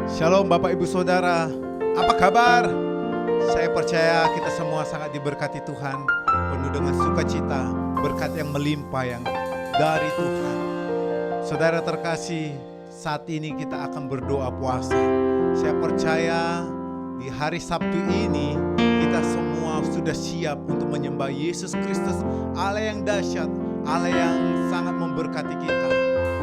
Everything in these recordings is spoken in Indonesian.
Shalom Bapak Ibu Saudara, apa kabar? Saya percaya kita semua sangat diberkati Tuhan, penuh dengan sukacita, berkat yang melimpah yang dari Tuhan. Saudara terkasih, saat ini kita akan berdoa puasa. Saya percaya di hari Sabtu ini kita semua sudah siap untuk menyembah Yesus Kristus, Allah yang dahsyat, Allah yang sangat memberkati kita.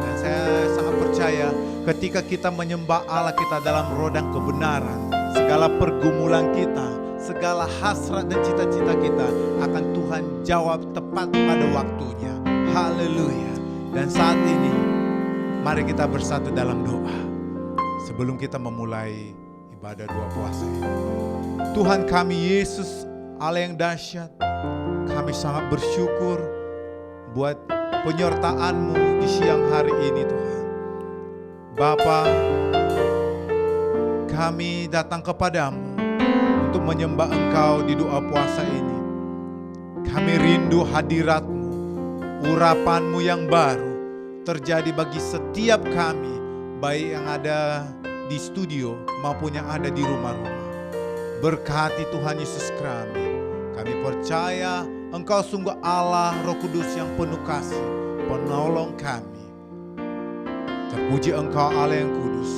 Dan saya sangat percaya ketika kita menyembah Allah kita dalam roh dan kebenaran, segala pergumulan kita, segala hasrat dan cita-cita kita akan Tuhan jawab tepat pada waktunya. Haleluya. Dan saat ini mari kita bersatu dalam doa sebelum kita memulai ibadah doa puasa ini. Tuhan kami Yesus, Allah yang dahsyat, kami sangat bersyukur buat penyertaan-Mu di siang hari ini Tuhan. Bapa, kami datang kepadamu untuk menyembah Engkau di doa puasa ini. Kami rindu hadirat-Mu, urapan-Mu yang baru terjadi bagi setiap kami, baik yang ada di studio maupun yang ada di rumah-rumah. Berkati Tuhan Yesus kami percaya Engkau sungguh Allah Roh Kudus yang penuh kasih, penolong kami. Terpuji Engkau Allah yang kudus.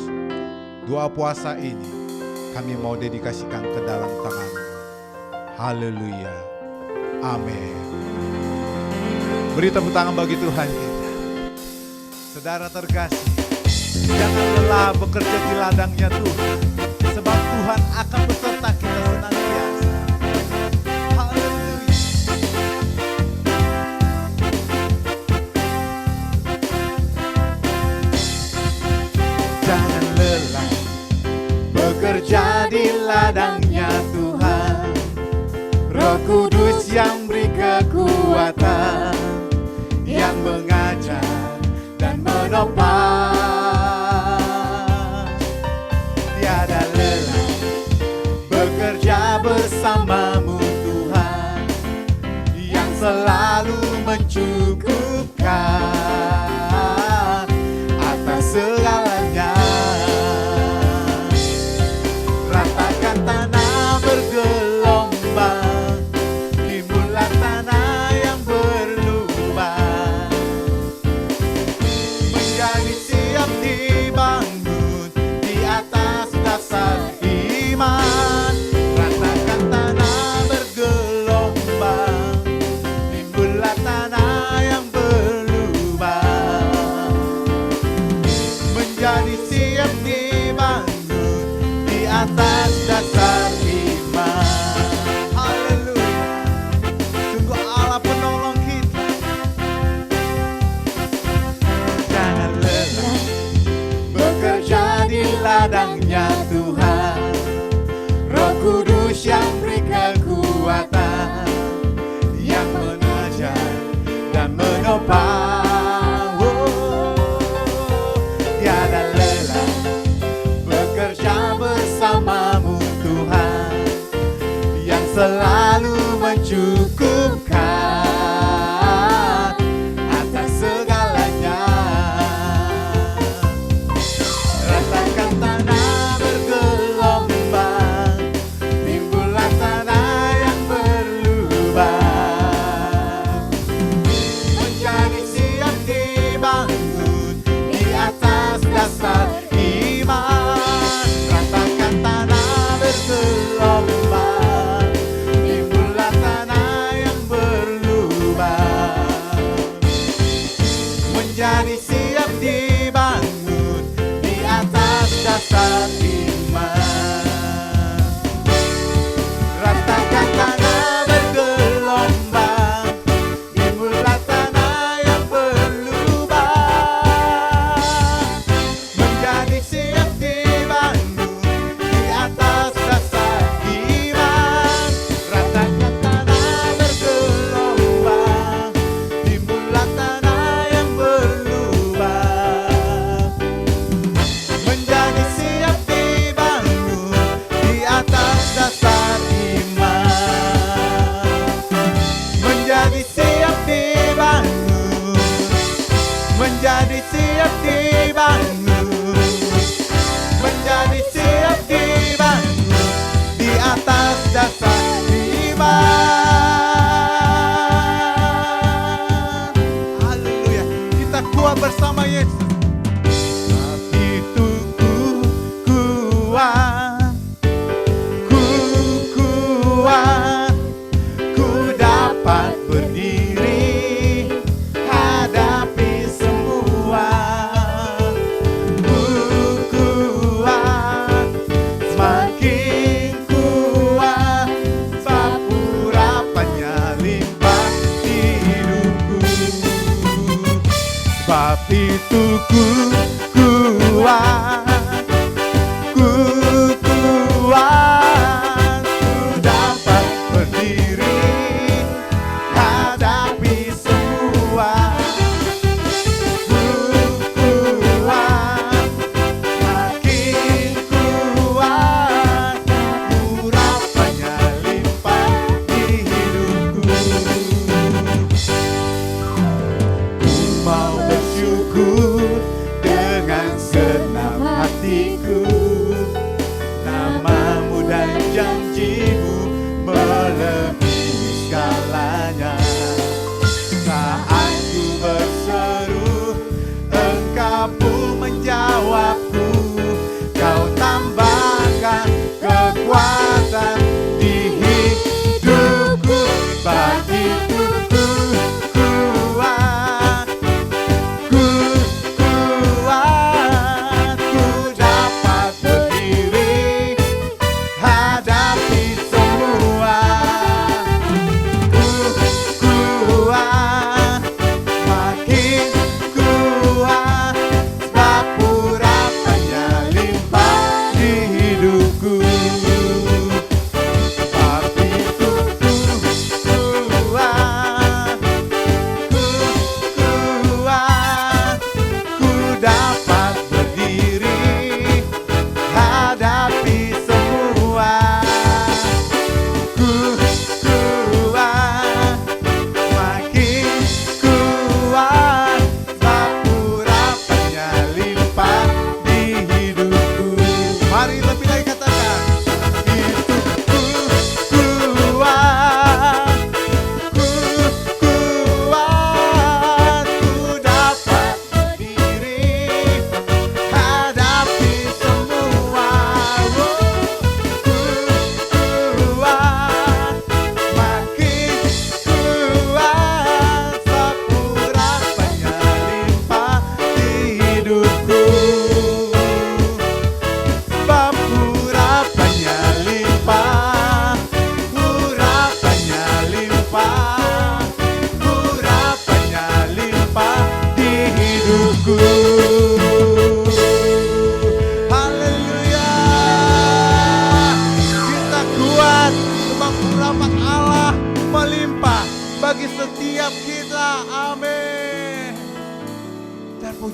Doa puasa ini kami mau dedikasikan ke dalam tangan-Mu. Haleluya. Amin. Beri tepuk tangan bagi Tuhan kita. Saudara terkasih, jangan lelah bekerja di ladangnya Tuhan, sebab Tuhan akan beserta kita senantiasa. Haleluya. Jangan lelah bekerja di ladangnya Tuhan, Roh Kudus yang beri kekuatan, yang mengajar dan menopang. Tiada lelah bekerja bersamamu Tuhan, yang selalu mencukupkan atas segalanya. Ratakan tanah bergelombang, timbullah tanah yang berlubang, menjadi siap dibangun di atas dasar iman. Ratakan tanah bergelombang, timbullah tanah yang berlubang, menjadi siap dibangun di atas dasar iman. Haleluya. Sungguh Allah penolong kita. Jangan lelah bekerja di ladangnya Tuhan, Roh Kudus yang beri kekuatan, yang mengajar dan menopang. Tiada lelah bekerja bersamamu Tuhan, yang selalu mencukupkan atas segalanya. Ratakan tanah bergelombang, timbullah tanah yang berlubang, menjadi siap dibangun di atas dasar iman. Ratakan tanah bergelombang, timbullah tanah yang berlubang, menjadi siap dibangun di atas dasar iman. Ratakan tanah bergelombang, timbullah tanah yang berlubang, menjadi siap dibangun di atas dasar iman. Ratakan tanah bergelombang, timbullah tanah yang berlubang, menjadi siap dibangun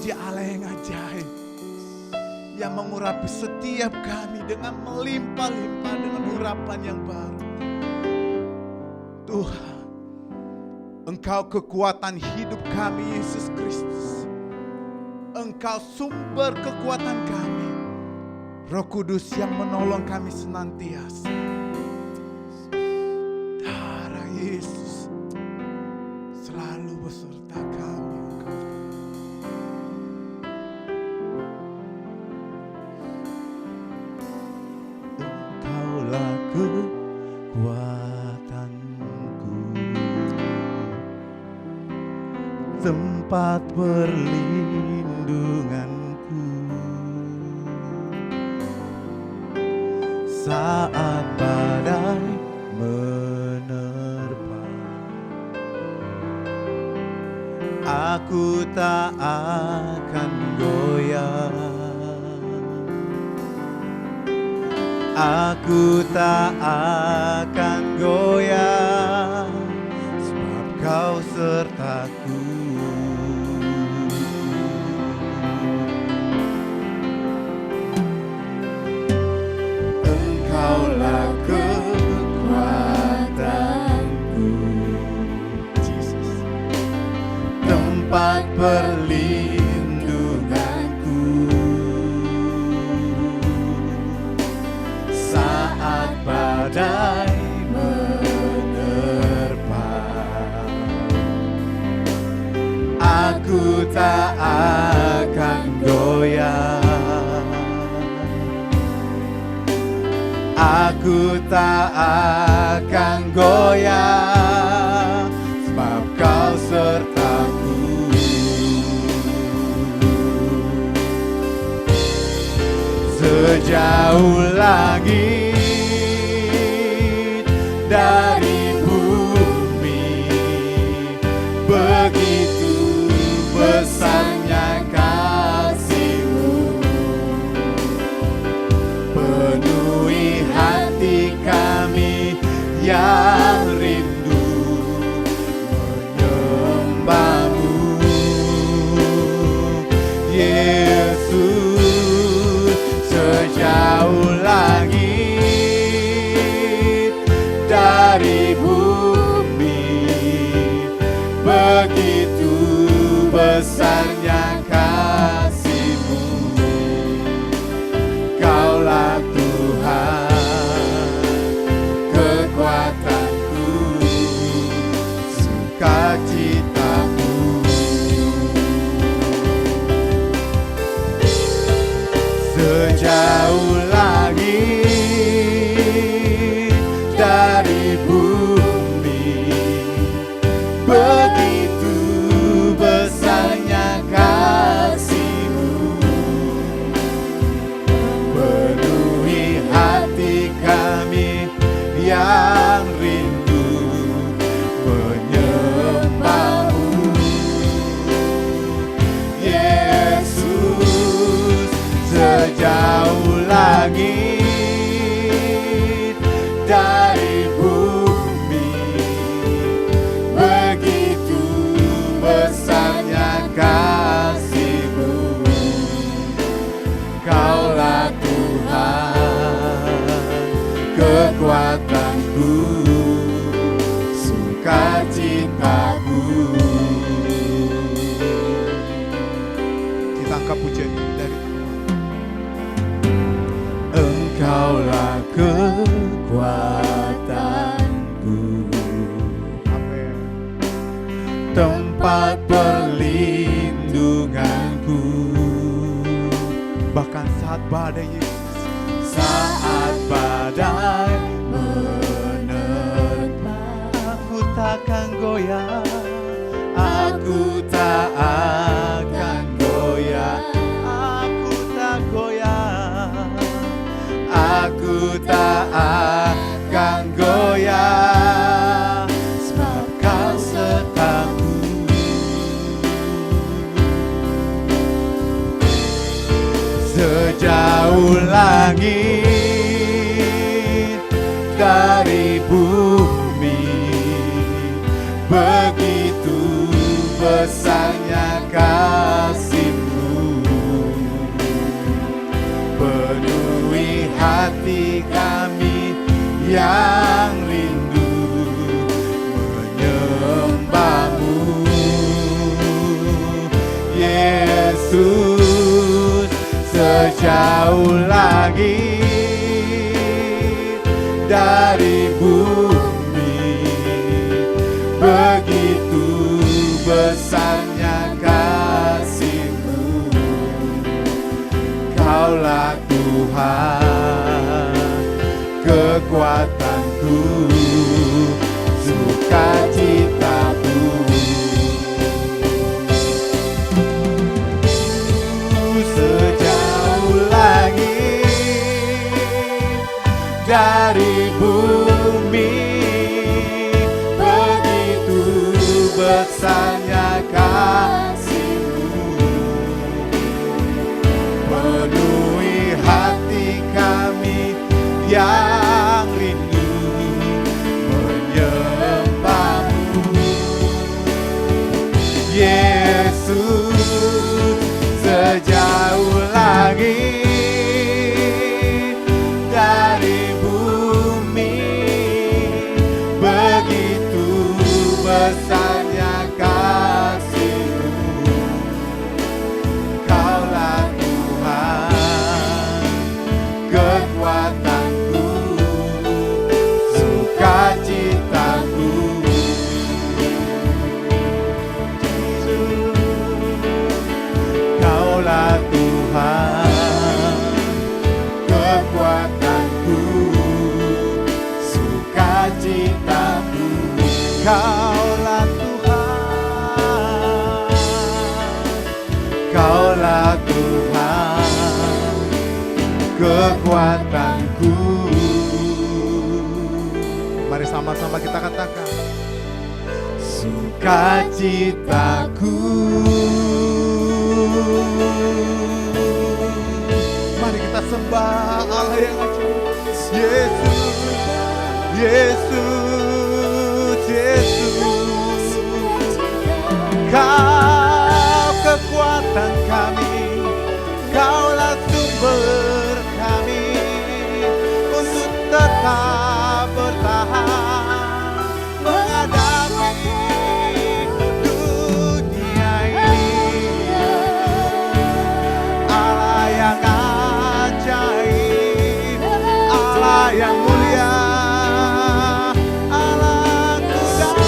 Puji Allah yang ajaib, yang mengurapi setiap kami dengan melimpah-limpah dengan urapan yang baru. Tuhan, Engkau kekuatan hidup kami, Yesus Kristus. Engkau sumber kekuatan kami, Roh Kudus yang menolong kami senantiasa. Darah Yesus selalu beserta kami. Engkaulah kekuatanku, tempat perlindunganku saat badai menerpa. Aku tak akan goyah, aku tak akan goyah, sebab Kau sertaku. Engkaulah kekuatanku, Jesus, tempat perlindunganku saat badai menerpa. Aku tak akan goyah, aku tak akan goyah, sebab Kau sertaku. Sejauh langit dari bumi, begitu besarnya kasih-Mu. Penuhi hati kami yang rindu menyembah-Mu, Yesus. Sejauh langit dari bumi, begitu besarnya kasih-Mu. Kaulah Tuhan, kekuatanku, sukacitaku. Sejauh langit dari bumi, begitu besarnya kasih-Mu. Penuhi hati kami yang rindu menyembah-Mu, Yesus. Sejauh langit dari bumi, begitu besarnya kasih-Mu. Kaulah Tuhan, kekuatanku, sukacitaku. Kita angkat pujian dari Engkaulah kekuatanku, tempat perlindunganku, bahkan saat badai, Yesus, saat badai menerpa. Aku takkan goyah, aku tak akan goyah, aku tak goyah, aku tak akan goyah, sebab Kau sertaku. Sejauh langit dari bumi, begitu besarnya kasih-Mu. hati kami yang rindu menyembah-Mu. Yesus, sejauh lagi dari bumi, begitu besarnya kasih-Mu. Kaulah Tuhan, kekuatanku, sukacitaku. Sejauh lagi dari bumi, begitu besarnya kasih-Mu. Penuhi hati kami yang rindu menyembah-Mu. Yesus, sejauh lagi dari bumi, begitu besarnya kasih-Mu. Kaulah Tuhan, kekuatanku, sukacitaku. Kaulah Tuhan, kekuatanku, sukacitaku. Kaulah Tuhan, Kaulah Tuhan, kekuatanku. Mari sama-sama kita katakan, sukacitaku. Mari kita sembah Allah yang ajaib. Yesus, Yesus, Yesus, Kau kekuatan kami, Kaulah sumber kami untuk tetap bertahan menghadapi dunia ini. Allah yang ajaib, Allah yang mulia, Allah dahsyat.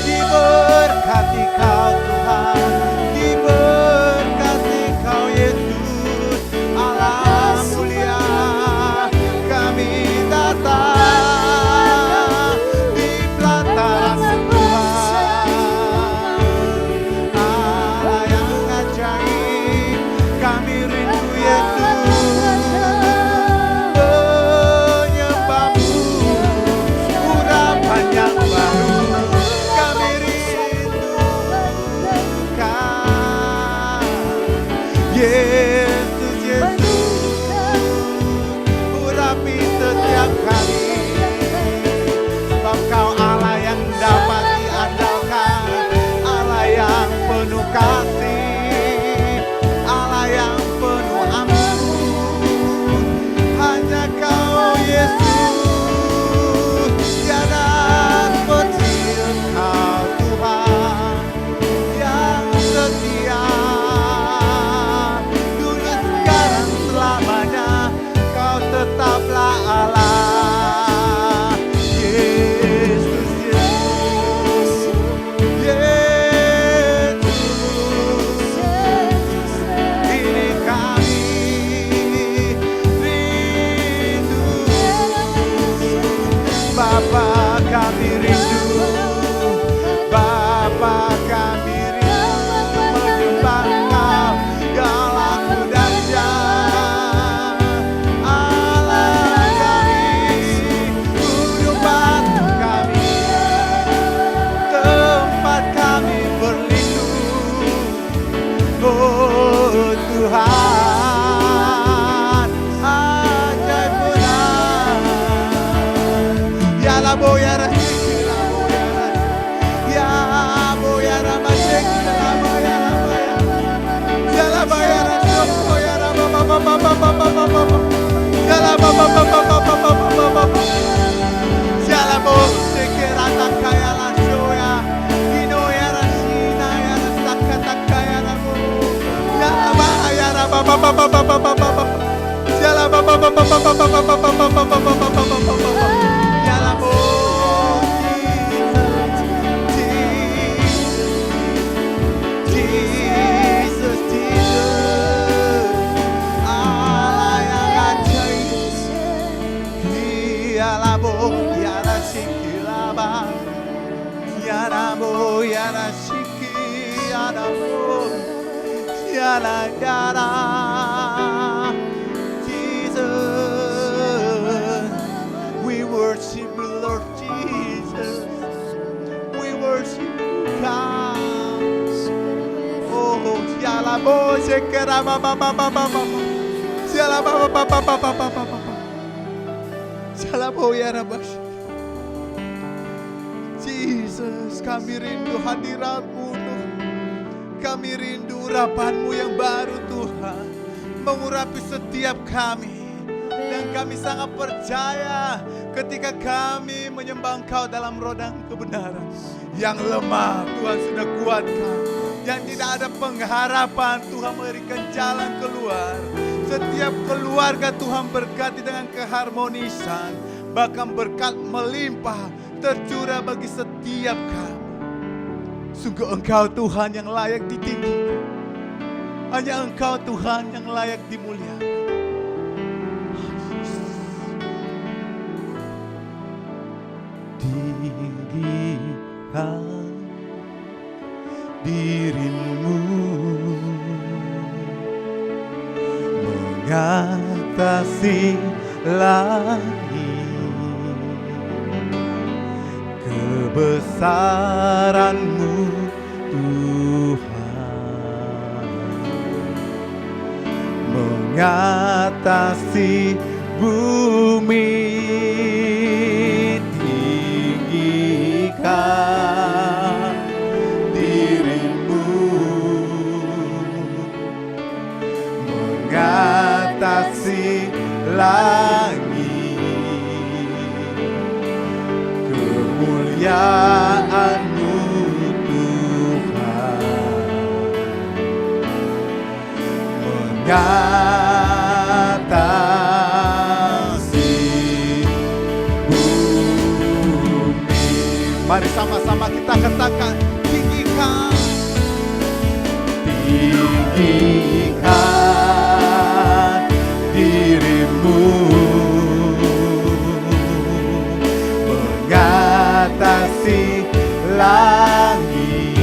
Diberkati Kau Tuhan, diberkati Kau Yesus, Allah mulia. Kami datang di pelataran Tuhan, Allah yang ajaib. Kami rindu Yesus, menyembah-Mu, urapan yang baru. Kami rindukan Yesus, Yesus, urapi setiap kami. Sebab Kau Allah yang dapat diandalkan, Allah yang penuh kasih, Allah yang penuh ampun. Hanya Kau Yesus, tiada seperti Engkau Tuhan yang setia. Dulu, sekarang, selamanya Kau tetaplah Allah. Yesus, Yesus, Yesus, ini kami rindu. Bapa, kami rindu, Bapa, kami rindu menyembah Kau, ya Allah dahsyat. Allah kami, ujung batu kami, tempat kami berlindung. Oh Tuhan, ajaib benar. Ya labo ya rasik, labo ya rasik, ya bo ya ramasik, labo ya labo ya, ya labo ya rasik. We worship you, Lord Jesus. We worship you, God. Oh, Yala Bo, Shekera Baba Baba Baba. Yala Baba Baba Baba Baba. Yala Bo Yara Bash. Jesus, kami rindu hadirat-Mu, kami rindu urapan-Mu yang baru, Tuhan, mengurapi setiap kami. Dan kami sangat percaya ketika kami menyembah Engkau dalam roda kebenaran. Yang lemah Tuhan sudah kuatkan, yang tidak ada pengharapan Tuhan memberikan jalan keluar. Setiap keluarga Tuhan berkati dengan keharmonisan, bahkan berkat melimpah tercurah bagi setiap kami. Sungguh Engkau Tuhan yang layak ditinggikan, hanya Engkau Tuhan yang layak dimuliakan. Tinggikan dirimu mengatasi langit, kebesaran-Mu Tuhan mengatasi bumi. Dirimu mengatasi langit, kemuliaan-Mu Tuhan mengatasi bumi. Mari sama-sama kita katakan, tinggikan, tinggikan dirimu mengatasi langit,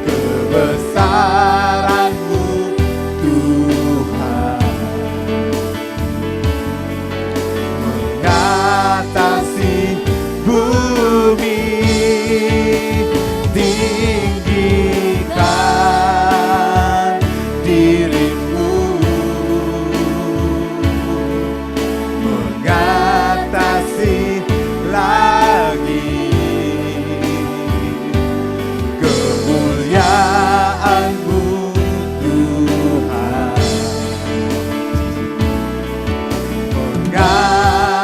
kebesaran-Mu Tuhan mengatasi bumi. Tinggikan dirimu mengatasi langit, kemuliaan-Mu Tuhan mengatasi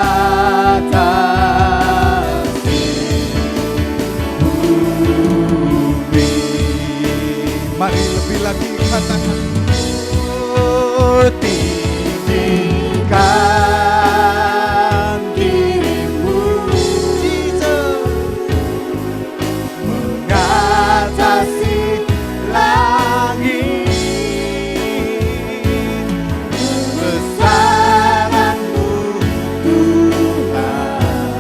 bumi. Mari lebih lagi katakan, oh, tinggikan dirimu, Jesus, mengatasi langit, kebesaran-Mu Tuhan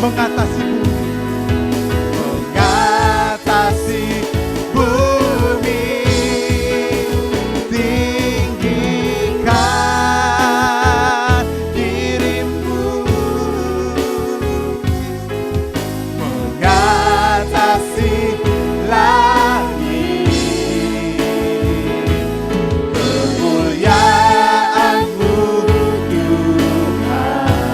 mengatasi bumi, mengatasi bumi. Tinggikan dirimu mengatasi langit, kemuliaan-Mu Tuhan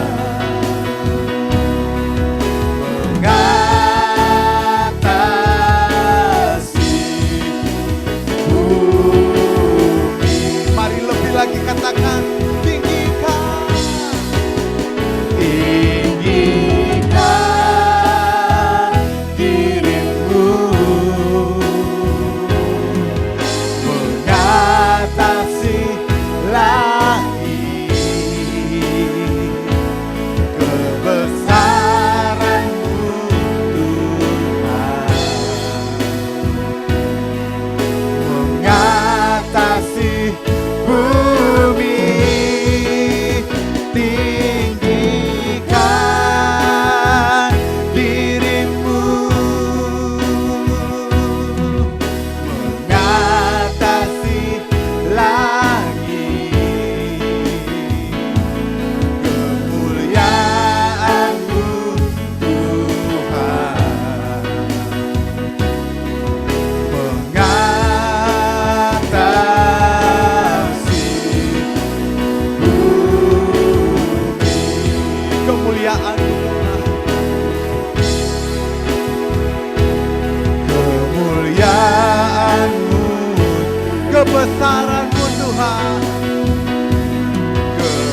kebesaran-Mu Tuhan.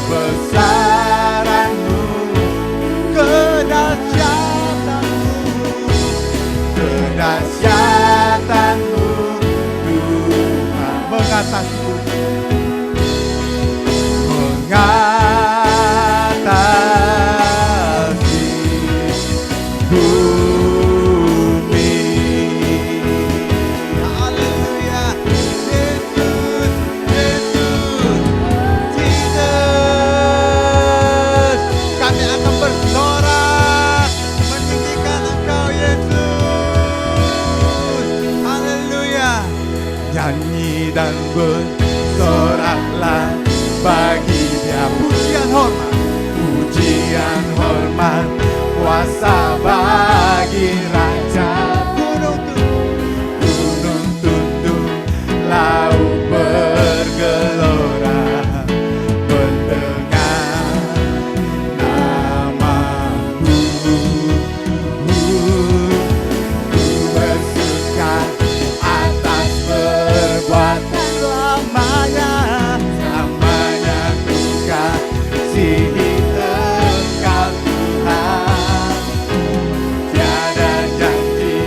Kebesaran-Mu, kedahsyatan-Mu, kedahsyatan-Mu Tuhan mengatasi bumi. Haleluya. Yesus, Yesus, Jesus. Kami akan bersorak meninggikan Engkau Yesus. Haleluya. Nyanyi dan bersoraklah bagi Dia pujian hormat, pujian hormat, kuasa bagi Raja. Gunung tunduk, laut bergelora mendengar nama-Mu. Ku bersuka atas perbuatan lamanya, selamanya ku kasihi Engkau Tuhan. Tiada janji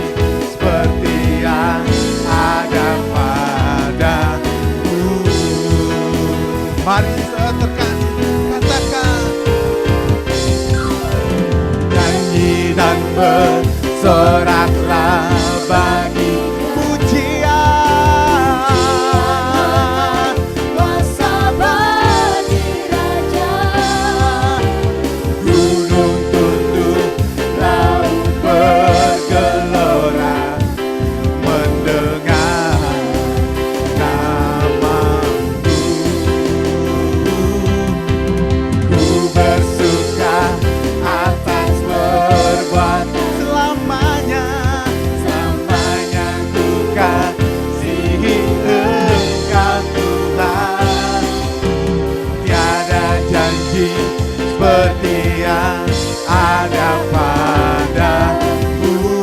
seperti yang ada padamu. Mari terkasih katakan, nyanyi dan bersoraklah bagi pujian, kuasa bagi Raja. Gunung tunduk, laut bergelora mendengar nama-Mu. Ku bersuka atas perbuatan selamanya, selamanya ku kasihi Engkau Tuhan. Tiada janji seperti yang ada padamu.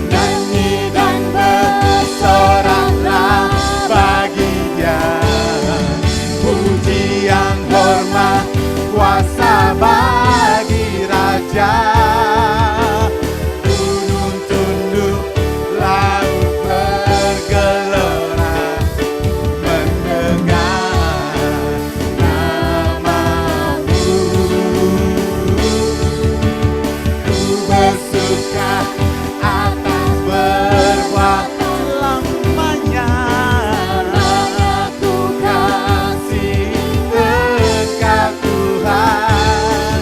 Nyanyi dan bersoraklah bagi Dia, pujian hormat, kuasa bagi Raja. Gunung tunduk, laut bergelora mendengar nama-Mu. Ku bersuka atas perbuatan lamanya, ku kasih Engkau Tuhan.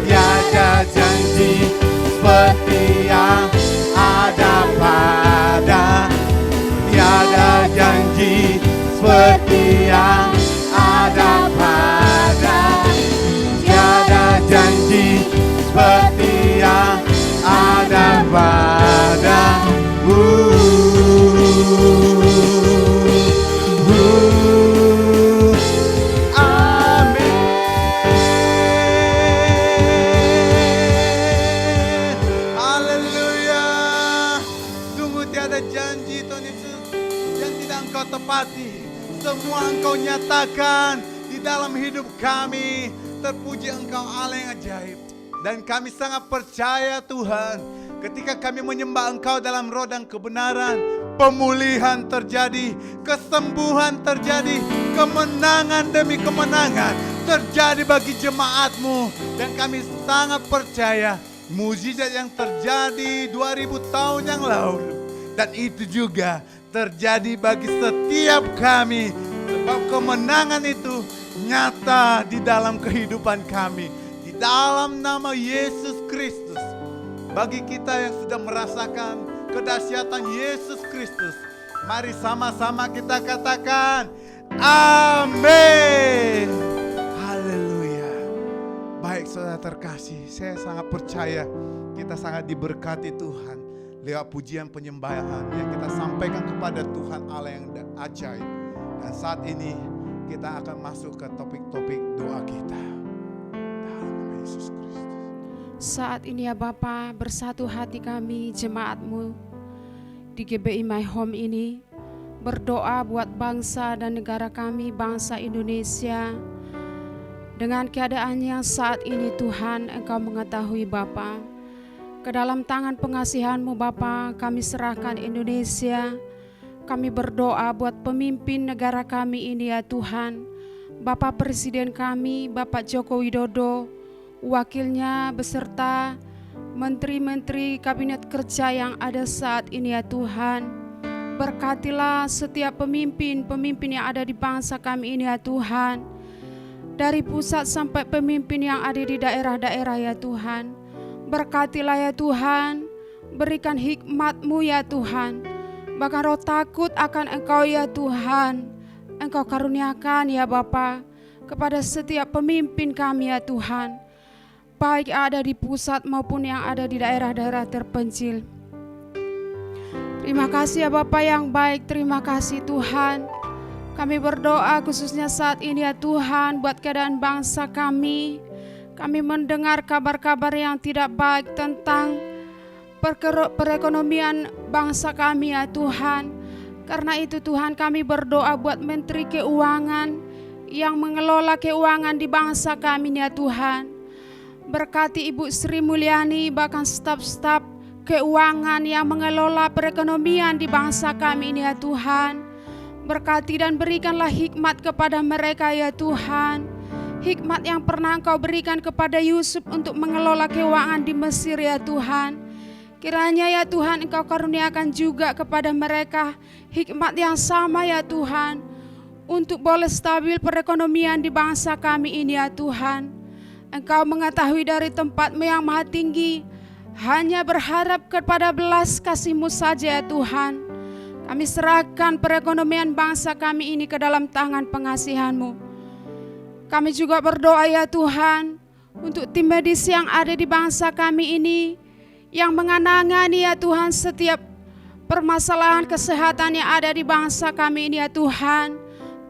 Tiada janji seperti yang ada pada, tiada janji seperti yang ada pada, tiada janji seperti yang ada padamu. Amin. Haleluya. Sungguh tiada janji Tuhan Yesus yang tidak Engkau tepati. Semua Engkau nyatakan di dalam hidup kami. Terpuji Engkau Allah yang ajaib. Dan kami sangat percaya Tuhan, ketika kami menyembah Engkau dalam roh dan kebenaran, pemulihan terjadi, kesembuhan terjadi, kemenangan demi kemenangan terjadi bagi jemaat-Mu. Dan kami sangat percaya mukjizat yang terjadi 2000 tahun yang lalu, dan itu juga terjadi bagi setiap kami. Sebab kemenangan itu nyata di dalam kehidupan kami. Di dalam nama Yesus Kristus. Bagi kita yang sudah merasakan kedahsyatan Yesus Kristus, mari sama-sama kita katakan amin. Haleluya. Baik saudara terkasih, saya sangat percaya kita sangat diberkati Tuhan lewat pujian penyembahan yang kita sampaikan kepada Tuhan Allah yang ajaib. Dan saat ini kita akan masuk ke topik-topik doa kita. Dalam nama Yesus Kristus. Saat ini ya Bapa, bersatu hati kami jemaat-Mu di GBI My Home ini berdoa buat bangsa dan negara kami, bangsa Indonesia. Dengan keadaan yang saat ini Tuhan, Engkau mengetahui Bapa. Ke dalam tangan pengasihan-Mu Bapa, kami serahkan Indonesia. Kami berdoa buat pemimpin negara kami ini ya Tuhan. Bapak Presiden kami, Bapak Joko Widodo, wakilnya beserta menteri-menteri kabinet kerja yang ada saat ini ya Tuhan. Berkatilah setiap pemimpin yang ada di bangsa kami ini ya Tuhan. Dari pusat sampai pemimpin yang ada di daerah-daerah ya Tuhan. Berkatilah ya Tuhan, berikan hikmat-Mu ya Tuhan. Bahkan roh takut akan Engkau ya Tuhan, Engkau karuniakan ya Bapa kepada setiap pemimpin kami ya Tuhan, baik yang ada di pusat maupun yang ada di daerah-daerah terpencil. Terima kasih ya Bapa yang baik, terima kasih Tuhan. Kami berdoa khususnya saat ini ya Tuhan buat keadaan bangsa kami. Kami mendengar kabar-kabar yang tidak baik tentang perekonomian bangsa kami ya Tuhan. Karena itu Tuhan, kami berdoa buat Menteri Keuangan yang mengelola keuangan di bangsa kami ya Tuhan. Berkati Ibu Sri Mulyani, bahkan staf-staf keuangan yang mengelola perekonomian di bangsa kami ini ya Tuhan. Berkati dan berikanlah hikmat kepada mereka ya Tuhan. Hikmat yang pernah Engkau berikan kepada Yusuf untuk mengelola keuangan di Mesir ya Tuhan. Kiranya ya Tuhan Engkau karuniakan juga kepada mereka hikmat yang sama ya Tuhan, untuk boleh stabil perekonomian di bangsa kami ini ya Tuhan. Engkau mengetahui dari tempat-Mu yang maha tinggi, hanya berharap kepada belas kasih-Mu saja ya Tuhan. Kami serahkan perekonomian bangsa kami ini ke dalam tangan pengasihan-Mu. Kami juga berdoa ya Tuhan untuk tim medis yang ada di bangsa kami ini, yang mengenangani ya Tuhan setiap permasalahan kesehatan yang ada di bangsa kami ini ya Tuhan.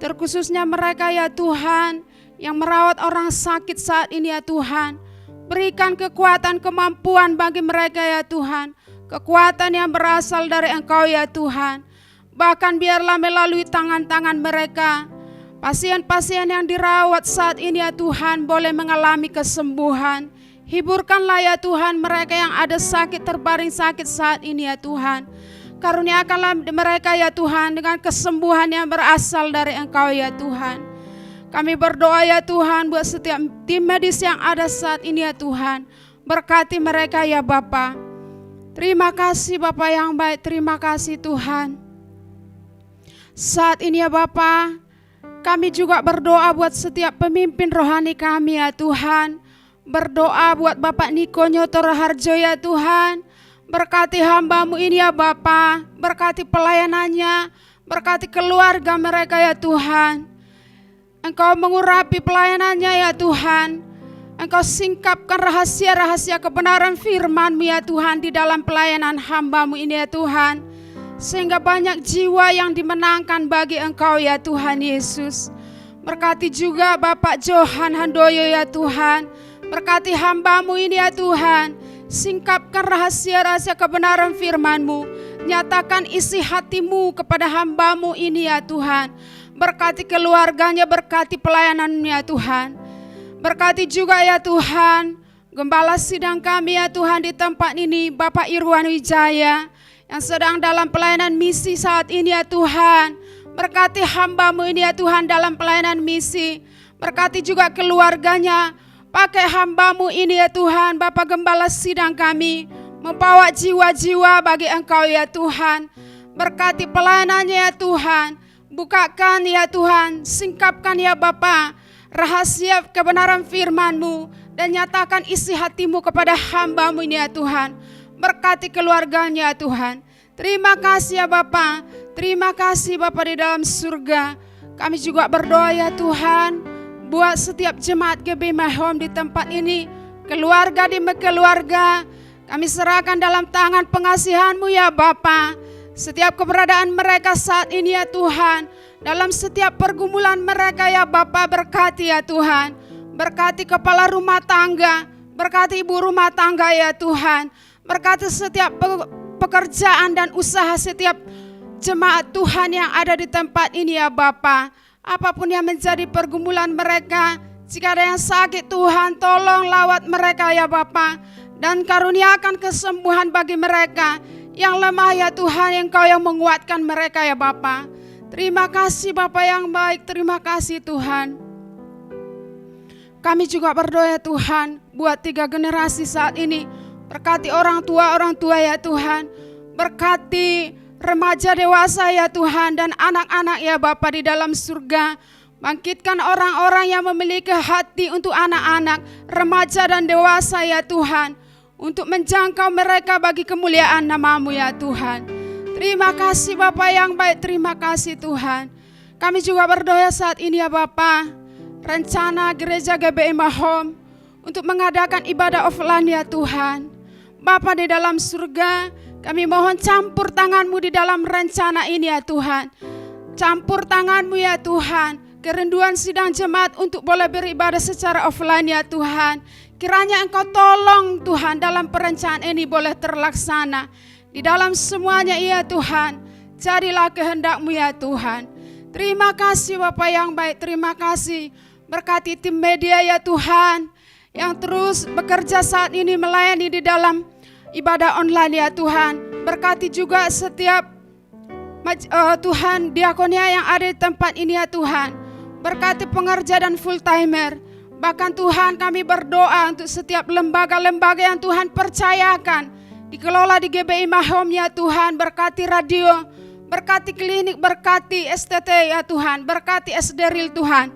Terkhususnya mereka ya Tuhan yang merawat orang sakit saat ini ya Tuhan. Berikan kekuatan, kemampuan bagi mereka ya Tuhan. Kekuatan yang berasal dari Engkau ya Tuhan. Bahkan biarlah melalui tangan-tangan mereka, pasien-pasien yang dirawat saat ini ya Tuhan boleh mengalami kesembuhan. Hiburkanlah ya Tuhan mereka yang ada sakit, terbaring sakit saat ini ya Tuhan. Karuniakanlah mereka ya Tuhan dengan kesembuhan yang berasal dari Engkau ya Tuhan. Kami berdoa ya Tuhan buat setiap tim medis yang ada saat ini ya Tuhan. Berkati mereka ya Bapa. Terima kasih Bapa yang baik, terima kasih Tuhan. Saat ini ya Bapa, kami juga berdoa buat setiap pemimpin rohani kami ya Tuhan. Berdoa buat Bapak Niko Nyoto Raharjo ya Tuhan. Berkati hamba-Mu ini ya Bapa. Berkati pelayanannya, berkati keluarga mereka ya Tuhan. Engkau mengurapi pelayanannya ya Tuhan. Engkau singkapkan rahasia-rahasia kebenaran firman-Mu ya Tuhan di dalam pelayanan hamba-Mu ini ya Tuhan. Sehingga banyak jiwa yang dimenangkan bagi Engkau ya Tuhan Yesus. Berkati juga Bapak Johan Handoyo ya Tuhan. Berkati hamba-Mu ini ya Tuhan. Singkapkan rahasia-rahasia kebenaran firman-Mu. Nyatakan isi hati-Mu kepada hamba-Mu ini ya Tuhan. Berkati keluarganya, berkati pelayanan-Mu ya Tuhan. Berkati juga ya Tuhan Gembala sidang kami ya Tuhan di tempat ini, Bapak Irwan Wijaya, yang sedang dalam pelayanan misi saat ini ya Tuhan. Berkati hamba-Mu ini ya Tuhan dalam pelayanan misi. Berkati juga keluarganya. Pakai hamba-Mu ini ya Tuhan, Bapak Gembala sidang kami, membawa jiwa-jiwa bagi Engkau ya Tuhan. Berkati pelayanannya ya Tuhan. Bukakan ya Tuhan, singkapkan ya Bapa rahasia kebenaran firman-Mu, dan nyatakan isi hati-Mu kepada hamba-Mu ini ya Tuhan. Berkati keluarganya ya Tuhan. Terima kasih ya Bapa. Terima kasih Bapa di dalam surga. Kami juga berdoa ya Tuhan buat setiap jemaat GBI My Home di tempat ini, keluarga demi keluarga, kami serahkan dalam tangan pengasihan-Mu ya Bapa. Setiap keberadaan mereka saat ini ya Tuhan, dalam setiap pergumulan mereka ya Bapa, berkati ya Tuhan. Berkati kepala rumah tangga, Berkati ibu rumah tangga ya Tuhan. Berkati setiap pekerjaan dan usaha setiap jemaat Tuhan yang ada di tempat ini ya Bapa. Apapun yang menjadi pergumulan mereka, jika ada yang sakit Tuhan, tolong lawat mereka ya Bapa. Dan karuniakan kesembuhan bagi mereka yang lemah ya Tuhan, Engkau yang menguatkan mereka ya Bapa. Terima kasih Bapa yang baik, terima kasih Tuhan. Kami juga berdoa Tuhan buat 3 generasi saat ini. Berkati orang tua ya Tuhan. Berkati remaja dewasa ya Tuhan dan anak-anak ya Bapa di dalam surga. Bangkitkan orang-orang yang memiliki hati untuk anak-anak, remaja dan dewasa ya Tuhan. Untuk menjangkau mereka bagi kemuliaan nama-Mu ya Tuhan. Terima kasih Bapa yang baik, terima kasih Tuhan. Kami juga berdoa saat ini ya Bapa. Rencana gereja GBI Mahom untuk mengadakan ibadah offline ya Tuhan. Bapa di dalam surga, kami mohon campur tangan-Mu di dalam rencana ini ya Tuhan. Campur tangan-Mu ya Tuhan. Kerinduan sidang jemaat untuk boleh beribadah secara offline ya Tuhan. Kiranya Engkau tolong Tuhan dalam perencanaan ini boleh terlaksana. Di dalam semuanya ya Tuhan, jadilah kehendak-Mu ya Tuhan. Terima kasih Bapa yang baik, terima kasih. Berkati tim media ya Tuhan, yang terus bekerja saat ini melayani di dalam ibadah online ya Tuhan. Berkati juga setiap Tuhan diakonia yang ada di tempat ini ya Tuhan. Berkati pengerja dan full timer. Bahkan Tuhan kami berdoa untuk setiap lembaga-lembaga yang Tuhan percayakan dikelola di GBI Mahom ya Tuhan. Berkati radio, berkati klinik, berkati STT ya Tuhan, berkati SDRIL Tuhan.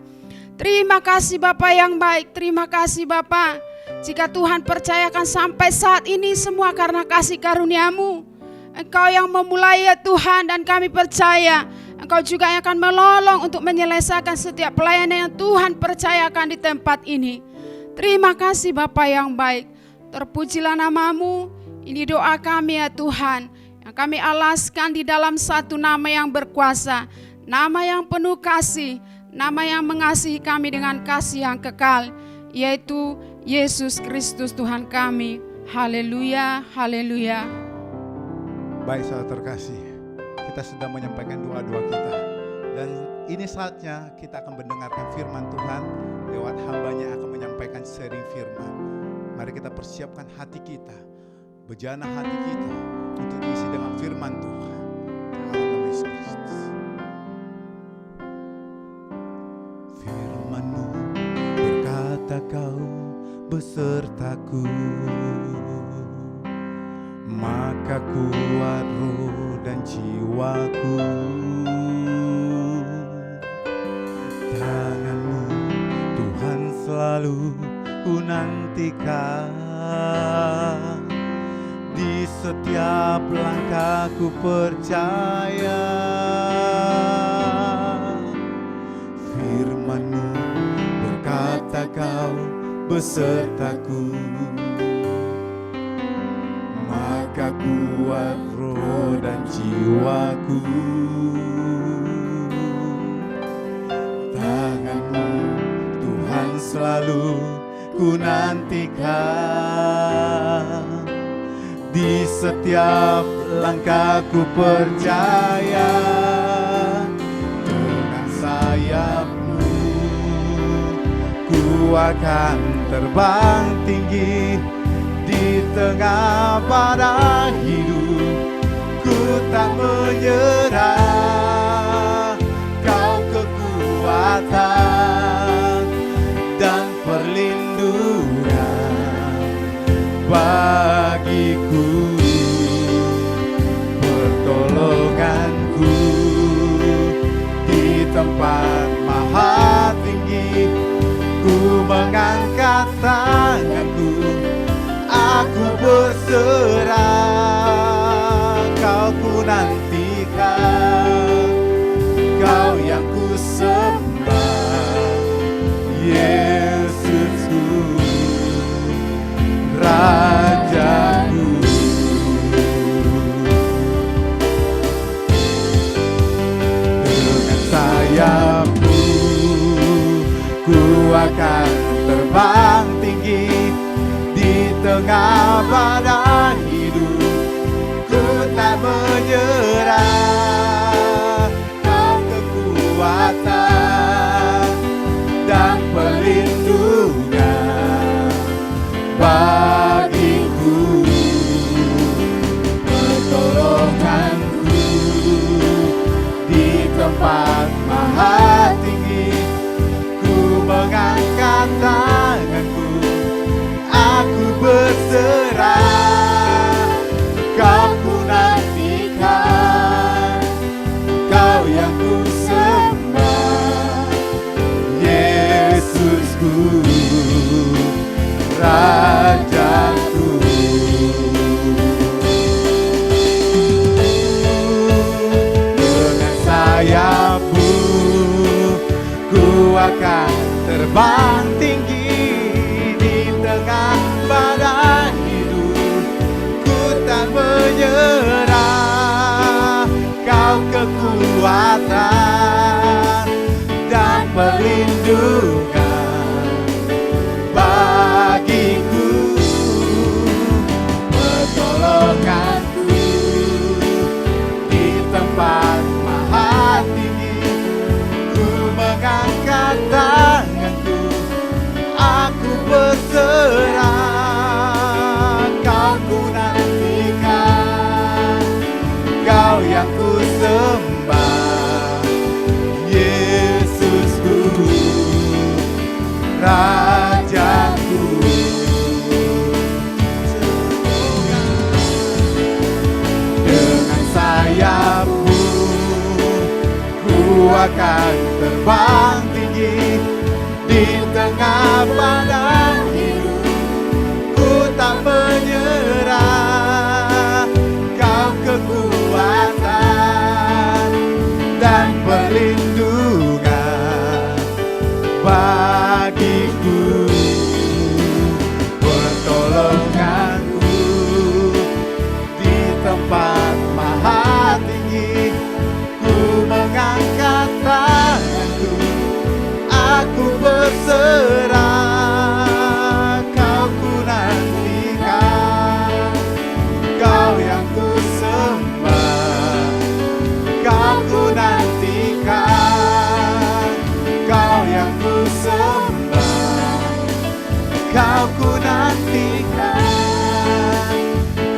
Terima kasih Bapa yang baik, terima kasih Bapa. Jika Tuhan percayakan sampai saat ini semua karena kasih karunia-Mu. Engkau yang memulai ya Tuhan, dan kami percaya Engkau juga yang akan menolong untuk menyelesaikan setiap pelayanan yang Tuhan percayakan di tempat ini. Terima kasih Bapa yang baik. Terpujilah nama-Mu. Ini doa kami ya Tuhan, yang kami alaskan di dalam satu nama yang berkuasa, nama yang penuh kasih, nama yang mengasihi kami dengan kasih yang kekal, yaitu Yesus Kristus Tuhan kami. Haleluya, haleluya. Baik saudara terkasih, kita sedang menyampaikan doa-doa kita. Dan ini saatnya kita akan mendengarkan firman Tuhan lewat hamba-Nya yang akan menyampaikan sharing firman. Mari kita persiapkan hati kita, bejana hati kita untuk diisi dengan firman Tuhan. Dalam Yesus Kristus. Firman-Mu berkata Kau besertaku, maka kuat roh dan jiwaku. Tangan-Mu Tuhan selalu ku nantikan, di setiap langkahku percaya. Firman-Mu berkata Kau besertaku, maka kuat roh dan jiwaku. Tangan-Mu Tuhan selalu ku nantikan, di setiap langkahku percaya. Dengan sayap-Mu ku akan terbang tinggi, di tengah badai hidup ku tak menyerah. Kau kekuatan dan perlindungan bagiku, pertolonganku di tempat maha tinggi. Ku mengangkat tanganku, aku berserah. Kau ku nantikan, Kau yang ku sembah, Yesusku, Rajaku. Dengan sayap-Mu ku akan terbang tinggi, akan terbang tinggi di tengah padang hidup. Ku tak menyerah, Kau kekuatan dan perlindungan bagiku. Pertolonganku di tempat maha tinggi. Ku mengangkat tanganku, aku berserah. Kau ku nantikan, Kau yang ku sembah. Kau ku nantikan, Kau yang ku sembah. Kau ku nantikan,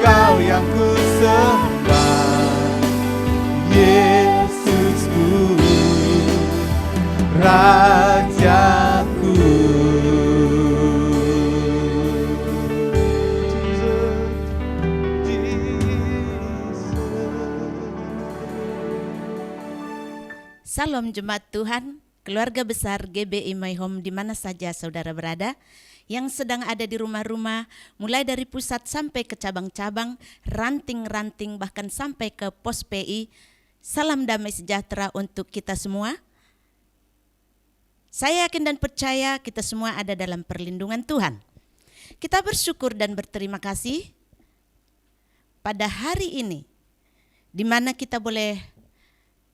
Kau yang ku sembah. Yesusku, Rajaku. Salam jemaat Tuhan, keluarga besar GBI My Home di mana saja saudara berada, yang sedang ada di rumah-rumah, mulai dari pusat sampai ke cabang-cabang, ranting-ranting bahkan sampai ke pos PI. Salam damai sejahtera untuk kita semua. Saya yakin dan percaya kita semua ada dalam perlindungan Tuhan. Kita bersyukur dan berterima kasih pada hari ini, di mana kita boleh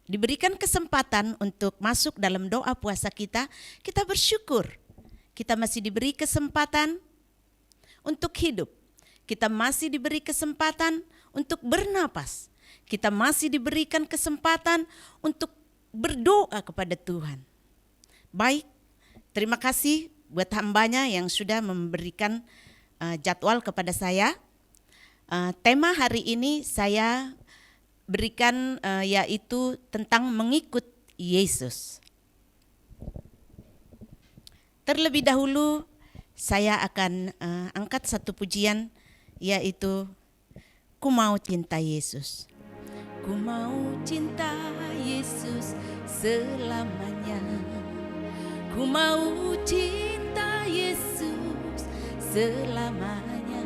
diberikan kesempatan untuk masuk dalam doa puasa kita. Kita bersyukur kita masih diberi kesempatan untuk hidup. Kita masih diberi kesempatan untuk bernapas. Kita masih diberikan kesempatan untuk berdoa kepada Tuhan. Baik, terima kasih buat hambanya yang sudah memberikan jadwal kepada saya. Tema hari ini saya berikan yaitu tentang mengikut Yesus. Terlebih dahulu saya akan angkat satu pujian, yaitu Ku Mau Cinta Yesus. Ku mau cinta Yesus selamanya. Ku mau cinta Yesus selamanya.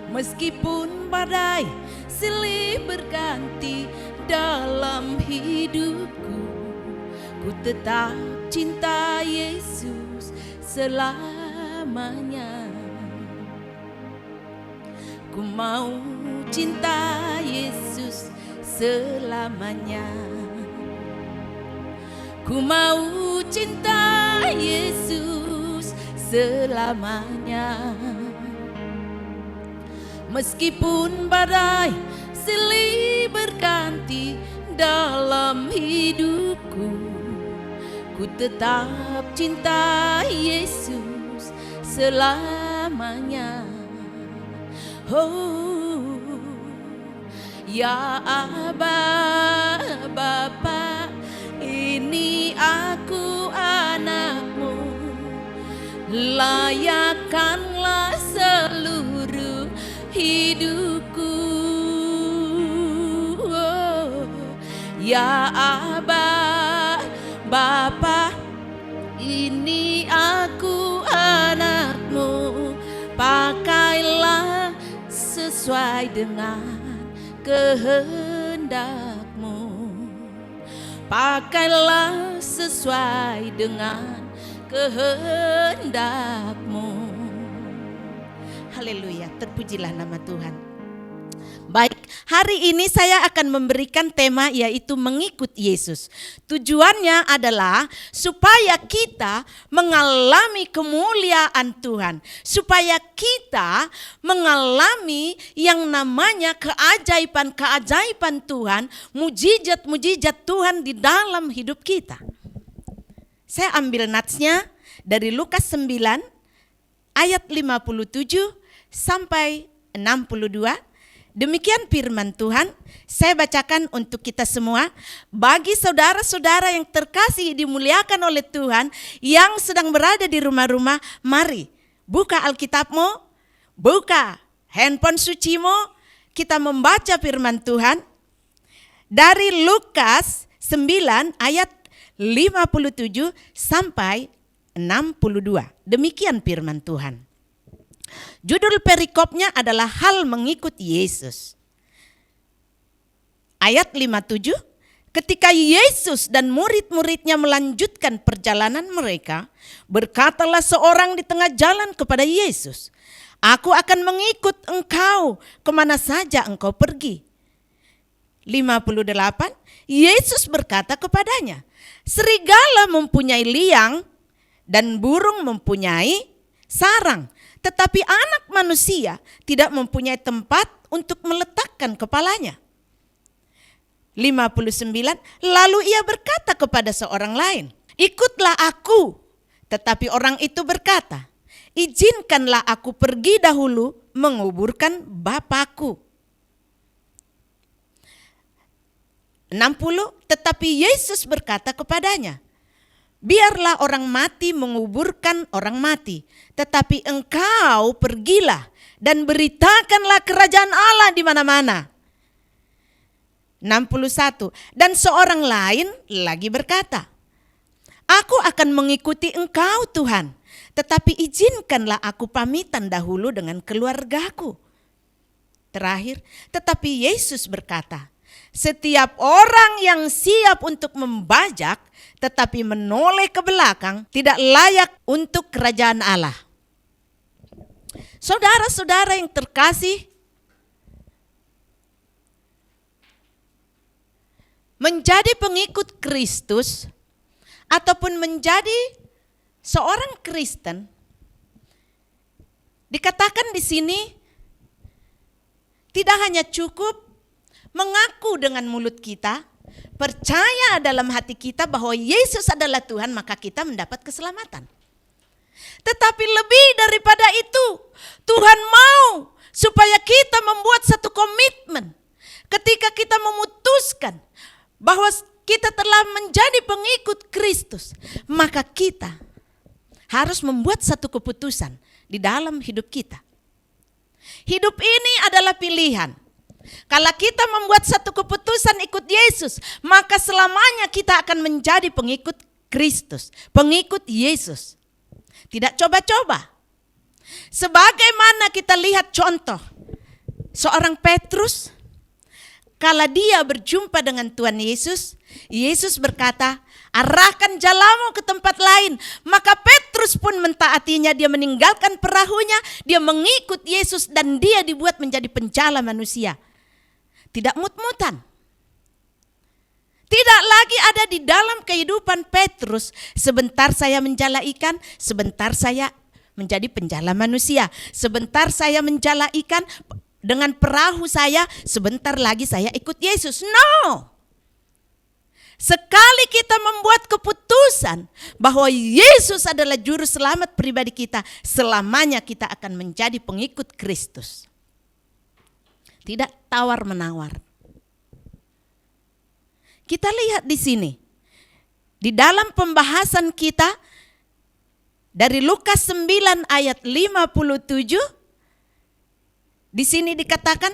Meskipun badai silih berganti dalam hidupku, ku tetap cinta Yesus selamanya. Ku mau cinta Yesus selamanya. Ku mau cinta Yesus selamanya. Meskipun badai silih berganti dalam hidupku, ku tetap cinta Yesus selamanya. Oh, ya Aba, Bapa, ini aku anakmu. Layakkanlah seluruh hidupku. Oh, ya Aba, Bapa, ini aku anakmu. Pakailah sesuai dengan kehendakmu. Pakailah sesuai dengan kehendakmu. Haleluya, terpujilah nama Tuhan. Baik, hari ini saya akan memberikan tema yaitu mengikut Yesus. Tujuannya adalah supaya kita mengalami kemuliaan Tuhan. Supaya kita mengalami yang namanya keajaiban-keajaiban Tuhan, mujizat-mujizat Tuhan di dalam hidup kita. Saya ambil natsnya dari Lukas 9 ayat 57 sampai 62. Demikian firman Tuhan, saya bacakan untuk kita semua. Bagi saudara-saudara yang terkasih dimuliakan oleh Tuhan, yang sedang berada di rumah-rumah, mari buka Alkitabmu, buka handphone sucimu, kita membaca firman Tuhan. Dari Lukas 9 ayat 57 sampai 62. Demikian firman Tuhan. Judul perikopnya adalah hal mengikut Yesus. Ayat 57, ketika Yesus dan murid-muridnya melanjutkan perjalanan mereka, berkatalah seorang di tengah jalan kepada Yesus, "Aku akan mengikut engkau kemana saja engkau pergi." 58, Yesus berkata kepadanya, "Serigala mempunyai liang dan burung mempunyai sarang, tetapi anak manusia tidak mempunyai tempat untuk meletakkan kepalanya." 59, lalu ia berkata kepada seorang lain, "Ikutlah aku." Tetapi orang itu berkata, "Izinkanlah aku pergi dahulu menguburkan Bapakku." 60, tetapi Yesus berkata kepadanya, "Biarlah orang mati menguburkan orang mati, tetapi engkau pergilah dan beritakanlah kerajaan Allah di mana-mana." 61, dan seorang lain lagi berkata, "Aku akan mengikuti engkau Tuhan, tetapi izinkanlah aku pamitan dahulu dengan keluargaku." Terakhir, tetapi Yesus berkata, "Setiap orang yang siap untuk membajak tetapi menoleh ke belakang tidak layak untuk kerajaan Allah." Saudara-saudara yang terkasih, menjadi pengikut Kristus ataupun menjadi seorang Kristen, dikatakan di sini tidak hanya cukup mengaku dengan mulut kita, percaya dalam hati kita bahwa Yesus adalah Tuhan, maka kita mendapat keselamatan. Tetapi lebih daripada itu, Tuhan mau supaya kita membuat satu komitmen. Ketika kita memutuskan bahwa kita telah menjadi pengikut Kristus, maka kita harus membuat satu keputusan di dalam hidup kita. Hidup ini adalah pilihan. Kalau kita membuat satu keputusan ikut Yesus, maka selamanya kita akan menjadi pengikut Kristus, pengikut Yesus. Tidak coba-coba. Sebagaimana kita lihat contoh seorang Petrus, kalau dia berjumpa dengan Tuhan Yesus, Yesus berkata, "Arahkan jalamu ke tempat lain." Maka Petrus pun mentaatinya, dia meninggalkan perahunya, dia mengikut Yesus dan dia dibuat menjadi penjala manusia. Tidak mut-mutan. Tidak lagi ada di dalam kehidupan Petrus, sebentar saya menjala ikan, sebentar saya menjadi penjala manusia. Sebentar saya menjala ikan dengan perahu saya, sebentar lagi saya ikut Yesus. No. Sekali kita membuat keputusan bahwa Yesus adalah juru selamat pribadi kita, selamanya kita akan menjadi pengikut Kristus. Tidak tawar-menawar. Kita lihat di sini, di dalam pembahasan kita dari Lukas 9 ayat 57, di sini dikatakan,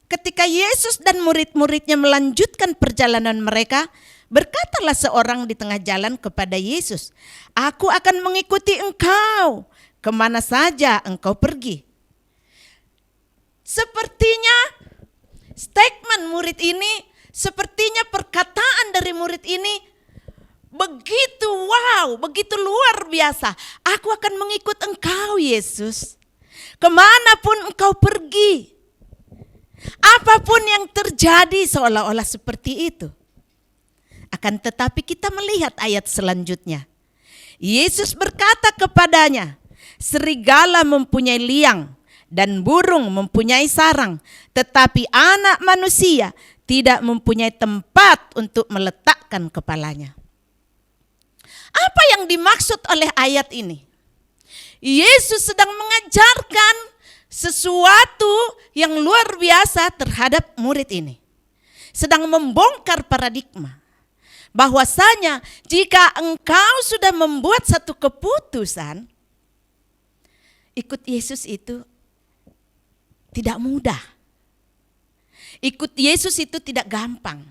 ketika Yesus dan murid-muridnya melanjutkan perjalanan mereka, berkatalah seorang di tengah jalan kepada Yesus, "Aku akan mengikuti engkau kemana saja engkau pergi." Sepertinya statement murid ini, sepertinya perkataan dari murid ini begitu wow, begitu luar biasa. "Aku akan mengikut engkau Yesus, kemanapun engkau pergi." Apapun yang terjadi seolah-olah seperti itu. Akan tetapi kita melihat ayat selanjutnya. Yesus berkata kepadanya, "Serigala mempunyai liang dan burung mempunyai sarang, tetapi anak manusia tidak mempunyai tempat untuk meletakkan kepalanya." Apa yang dimaksud oleh ayat ini? Yesus sedang mengajarkan sesuatu yang luar biasa terhadap murid ini. Sedang membongkar paradigma bahwasanya jika engkau sudah membuat satu keputusan, ikut Yesus itu tidak mudah. Ikut Yesus itu tidak gampang.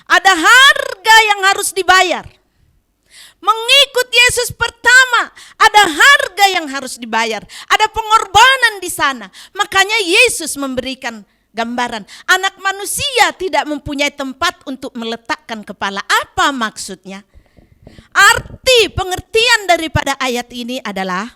Ada harga yang harus dibayar. Mengikut Yesus pertama, ada harga yang harus dibayar. Ada pengorbanan di sana. Makanya Yesus memberikan gambaran. Anak manusia tidak mempunyai tempat untuk meletakkan kepala. Apa maksudnya? Arti pengertian daripada ayat ini adalah,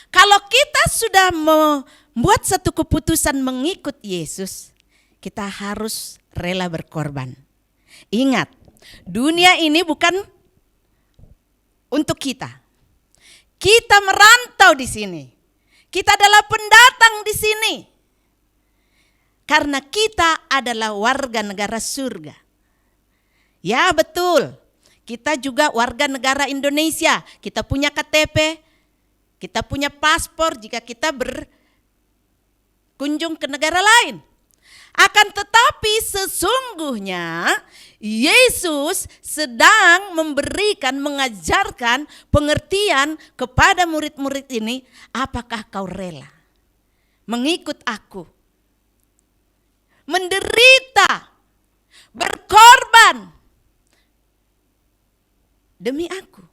kalau kita sudah membuat satu keputusan mengikut Yesus, kita harus rela berkorban. Ingat, dunia ini bukan untuk kita. Kita merantau di sini. Kita adalah pendatang di sini. Karena kita adalah warga negara surga. Ya betul, kita juga warga negara Indonesia. Kita punya KTP, kita punya paspor jika kita berkunjung ke negara lain. Akan tetapi sesungguhnya Yesus sedang memberikan, mengajarkan pengertian kepada murid-murid ini. Apakah kau rela mengikut aku? Menderita, berkorban demi aku.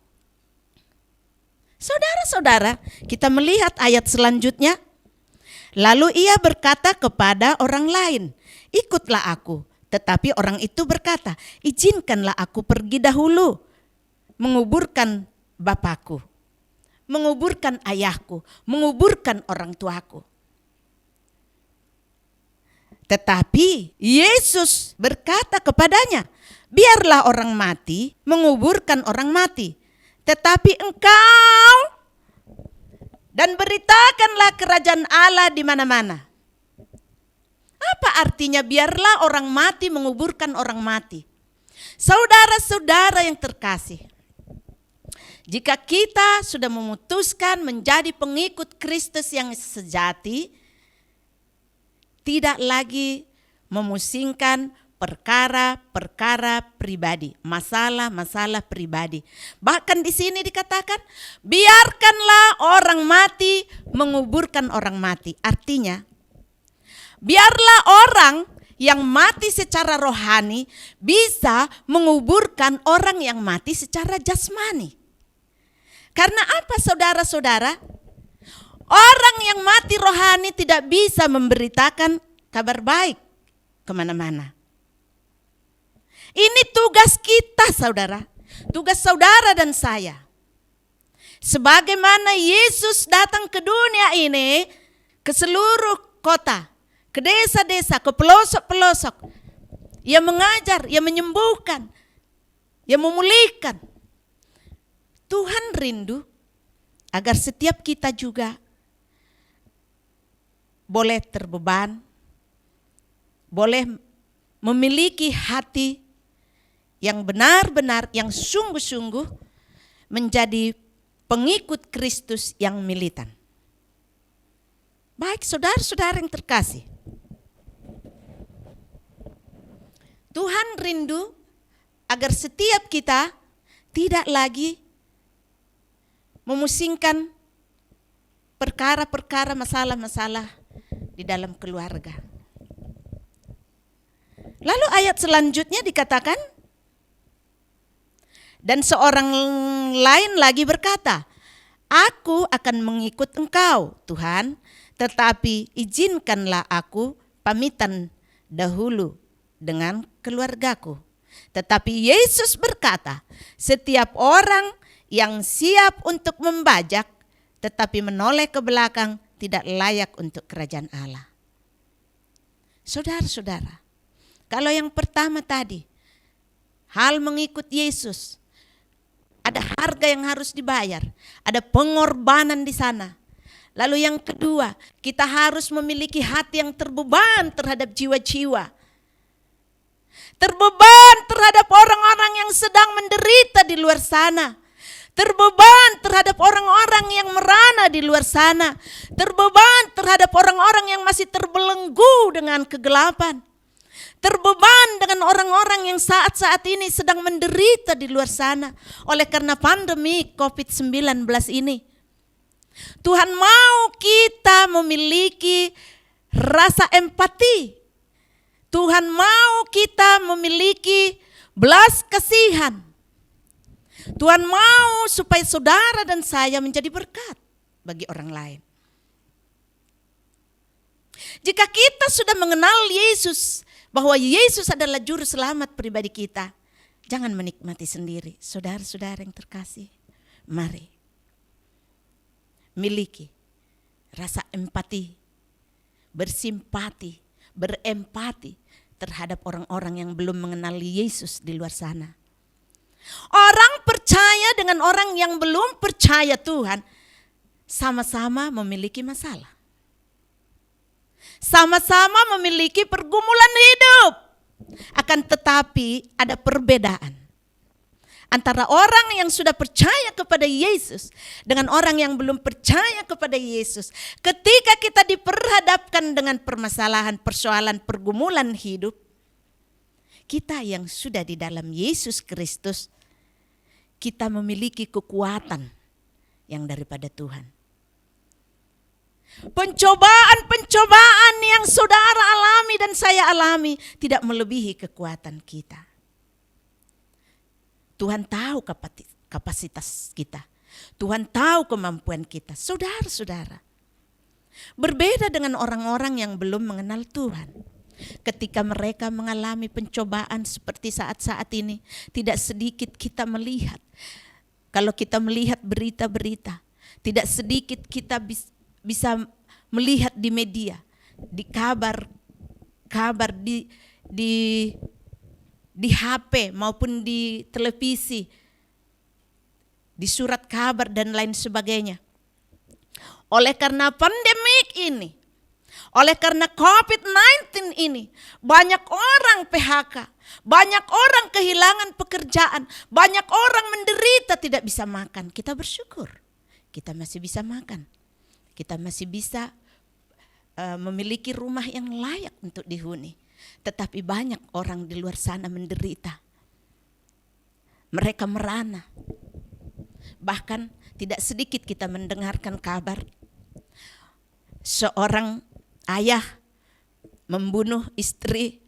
Saudara-saudara, kita melihat ayat selanjutnya. Lalu ia berkata kepada orang lain, ikutlah aku. Tetapi orang itu berkata, izinkanlah aku pergi dahulu, menguburkan bapakku, menguburkan ayahku, menguburkan orang tuaku. Tetapi Yesus berkata kepadanya, biarlah orang mati menguburkan orang mati. Tetapi engkau dan beritakanlah kerajaan Allah di mana-mana. Apa artinya biarlah orang mati menguburkan orang mati? Saudara-saudara yang terkasih, jika kita sudah memutuskan menjadi pengikut Kristus yang sejati, tidak lagi memusingkan perkara-perkara pribadi, masalah-masalah pribadi. Bahkan di sini dikatakan, biarkanlah orang mati menguburkan orang mati. Artinya, biarlah orang yang mati secara rohani bisa menguburkan orang yang mati secara jasmani. Karena apa saudara-saudara? Orang yang mati rohani tidak bisa memberitakan kabar baik kemana-mana. Ini tugas kita saudara, tugas saudara dan saya. Sebagaimana Yesus datang ke dunia ini, ke seluruh kota, ke desa-desa, ke pelosok-pelosok. Ia mengajar, ia menyembuhkan, ia memulihkan. Tuhan rindu agar setiap kita juga boleh terbeban, boleh memiliki hati yang benar-benar, yang sungguh-sungguh menjadi pengikut Kristus yang militan. Baik saudara-saudara yang terkasih, Tuhan rindu agar setiap kita tidak lagi memusingkan perkara-perkara, masalah-masalah di dalam keluarga. Lalu ayat selanjutnya dikatakan, dan seorang lain lagi berkata, aku akan mengikut engkau Tuhan, tetapi izinkanlah aku pamitan dahulu dengan keluargaku. Tetapi Yesus berkata, setiap orang yang siap untuk membajak tetapi menoleh ke belakang tidak layak untuk kerajaan Allah. Saudara-saudara, kalau yang pertama tadi, hal mengikut Yesus, ada harga yang harus dibayar, ada pengorbanan di sana. Lalu yang kedua, kita harus memiliki hati yang terbeban terhadap jiwa-jiwa. Terbeban terhadap orang-orang yang sedang menderita di luar sana. Terbeban terhadap orang-orang yang merana di luar sana. Terbeban terhadap orang-orang yang masih terbelenggu dengan kegelapan. Terbeban dengan orang-orang yang saat-saat ini sedang menderita di luar sana oleh karena pandemi COVID-19 ini. Tuhan mau kita memiliki rasa empati. Tuhan mau kita memiliki belas kasihan. Tuhan mau supaya saudara dan saya menjadi berkat bagi orang lain. Jika kita sudah mengenal Yesus, bahwa Yesus adalah juru selamat pribadi kita, jangan menikmati sendiri. Saudara-saudara yang terkasih, mari miliki rasa empati, bersimpati, berempati terhadap orang-orang yang belum mengenal Yesus di luar sana. Orang percaya dengan orang yang belum percaya Tuhan sama-sama memiliki masalah. Sama-sama memiliki pergumulan hidup. Akan tetapi ada perbedaan antara orang yang sudah percaya kepada Yesus dengan orang yang belum percaya kepada Yesus. Ketika kita diperhadapkan dengan permasalahan, persoalan, pergumulan hidup, kita yang sudah di dalam Yesus Kristus, kita memiliki kekuatan yang daripada Tuhan. Pencobaan-pencobaan yang saudara alami dan saya alami tidak melebihi kekuatan kita. Tuhan tahu kapasitas kita. Tuhan tahu kemampuan kita. Saudara-saudara, berbeda dengan orang-orang yang belum mengenal Tuhan. Ketika mereka mengalami pencobaan seperti saat-saat ini, tidak sedikit kita melihat. Kalau kita melihat berita-berita, tidak sedikit kita bisa melihat di media, di kabar di HP maupun di televisi, di surat kabar dan lain sebagainya. Oleh karena pandemik ini, oleh karena COVID-19 ini, banyak orang PHK, banyak orang kehilangan pekerjaan, banyak orang menderita tidak bisa makan. Kita bersyukur, kita masih bisa makan. Kita masih bisa memiliki rumah yang layak untuk dihuni. Tetapi banyak orang di luar sana menderita. Mereka merana. Bahkan tidak sedikit kita mendengarkan kabar seorang ayah membunuh istri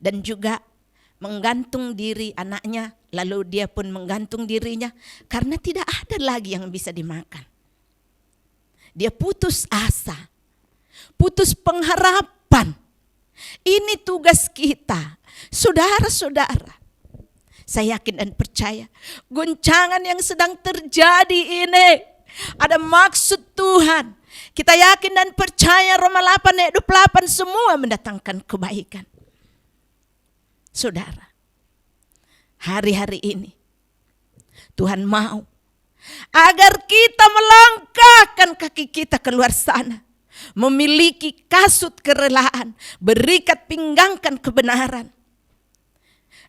dan juga menggantung diri anaknya. Lalu dia pun menggantung dirinya karena tidak ada lagi yang bisa dimakan. Dia putus asa, putus pengharapan. Ini tugas kita, saudara-saudara. Saya yakin dan percaya, guncangan yang sedang terjadi ini ada maksud Tuhan. Kita yakin dan percaya Roma 8 ayat 28 semua mendatangkan kebaikan. Saudara, hari-hari ini Tuhan mau agar kita melangkahkan kaki kita keluar sana, memiliki kasut kerelaan, berikat pinggangkan kebenaran.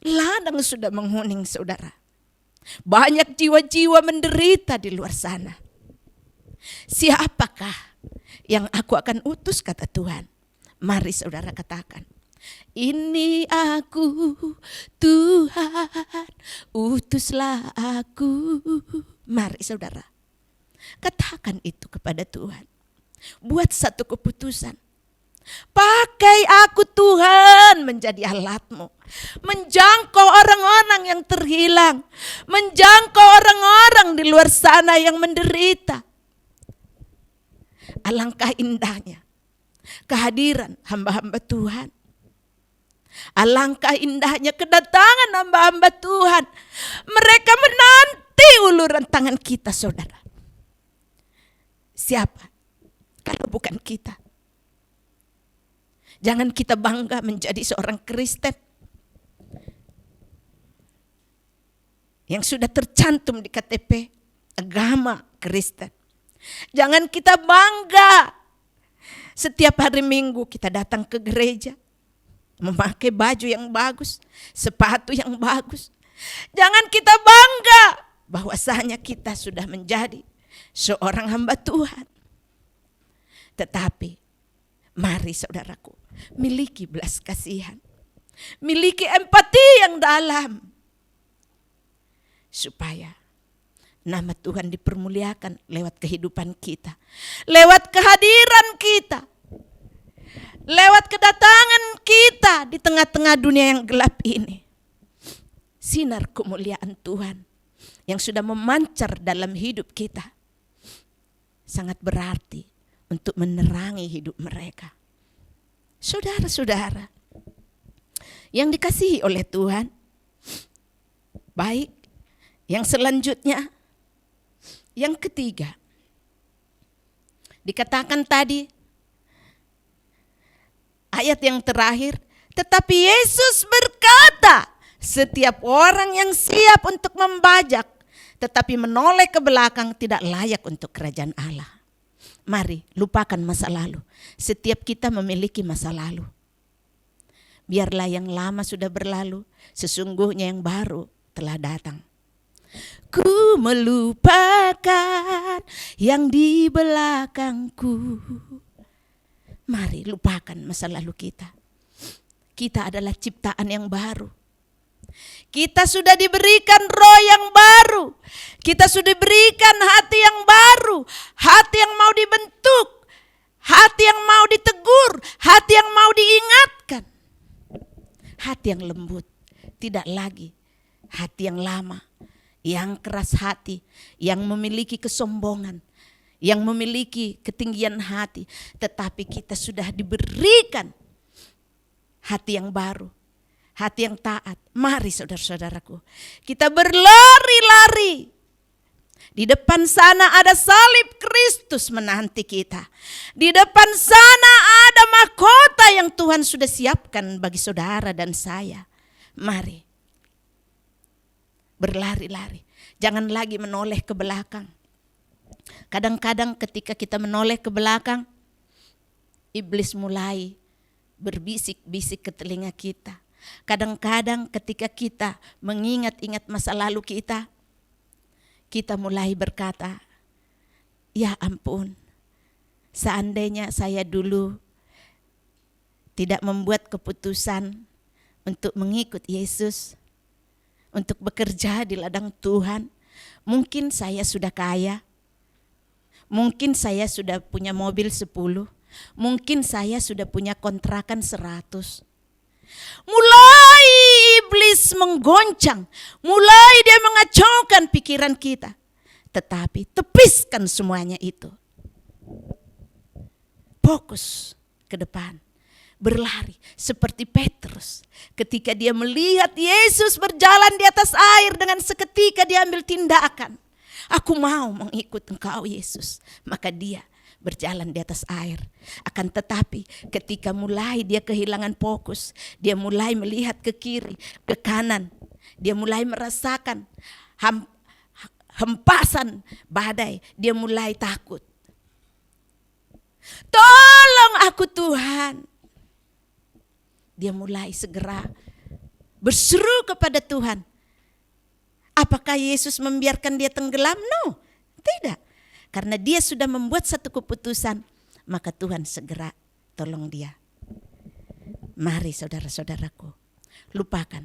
Ladang sudah menguning, saudara. Banyak jiwa-jiwa menderita di luar sana. Siapakah yang aku akan utus, kata Tuhan? Mari saudara katakan, ini aku Tuhan, utuslah aku. Mari saudara, katakan itu kepada Tuhan. Buat satu keputusan. Pakai aku Tuhan menjadi alatmu. Menjangkau orang-orang yang terhilang. Menjangkau orang-orang di luar sana yang menderita. Alangkah indahnya kehadiran hamba-hamba Tuhan. Alangkah indahnya kedatangan hamba-hamba Tuhan. Mereka menanti uluran tangan kita, saudara. Siapa kalau bukan kita? Jangan kita bangga menjadi seorang Kristen yang sudah tercantum di KTP agama Kristen. Jangan kita bangga setiap hari Minggu kita datang ke gereja, memakai baju yang bagus, sepatu yang bagus. Jangan kita bangga bahwasanya kita sudah menjadi seorang hamba Tuhan. Tetapi mari saudaraku, miliki belas kasihan, miliki empati yang dalam, supaya nama Tuhan dipermuliakan lewat kehidupan kita, lewat kehadiran kita, lewat kedatangan kita di tengah-tengah dunia yang gelap ini. Sinar kemuliaan Tuhan yang sudah memancar dalam hidup kita sangat berarti untuk menerangi hidup mereka. Saudara-saudara yang dikasihi oleh Tuhan, baik, yang selanjutnya, yang ketiga, dikatakan tadi, ayat yang terakhir, tetapi Yesus berkata, setiap orang yang siap untuk membajak, tetapi menoleh ke belakang tidak layak untuk kerajaan Allah. Mari lupakan masa lalu. Setiap kita memiliki masa lalu. Biarlah yang lama sudah berlalu, sesungguhnya yang baru telah datang. Ku melupakan yang di belakangku. Mari lupakan masa lalu kita. Kita adalah ciptaan yang baru. Kita sudah diberikan roh yang baru. Kita sudah diberikan hati yang baru. Hati yang mau dibentuk. Hati yang mau ditegur. Hati yang mau diingatkan. Hati yang lembut. Tidak lagi hati yang lama. Yang keras hati. Yang memiliki kesombongan. Yang memiliki ketinggian hati. Tetapi kita sudah diberikan hati yang baru. Hati yang taat. Mari saudara-saudaraku, kita berlari-lari. Di depan sana ada salib Kristus menanti kita. Di depan sana ada mahkota yang Tuhan sudah siapkan bagi saudara dan saya. Mari berlari-lari. Jangan lagi menoleh ke belakang. Kadang-kadang ketika kita menoleh ke belakang, iblis mulai berbisik-bisik ke telinga kita. Kadang-kadang ketika kita mengingat-ingat masa lalu kita mulai berkata, ya ampun, seandainya saya dulu tidak membuat keputusan untuk mengikut Yesus, untuk bekerja di ladang Tuhan, mungkin saya sudah kaya, mungkin saya sudah punya mobil 10, mungkin saya sudah punya kontrakan 100. Mulai iblis menggoncang, mulai dia mengacaukan pikiran kita. Tetapi tepiskan semuanya itu. Fokus ke depan, berlari seperti Petrus. Ketika dia melihat Yesus berjalan di atas air, dengan seketika dia ambil tindakan. Aku mau mengikut Engkau Yesus. Maka dia berjalan di atas air. Akan tetapi ketika mulai dia kehilangan fokus, dia mulai melihat ke kiri, ke kanan, dia mulai merasakan hempasan badai, dia mulai takut. Tolong aku Tuhan. Dia mulai segera berseru kepada Tuhan. Apakah Yesus membiarkan dia tenggelam? No, tidak. Karena dia sudah membuat satu keputusan, maka Tuhan segera tolong dia. Mari saudara-saudaraku, lupakan.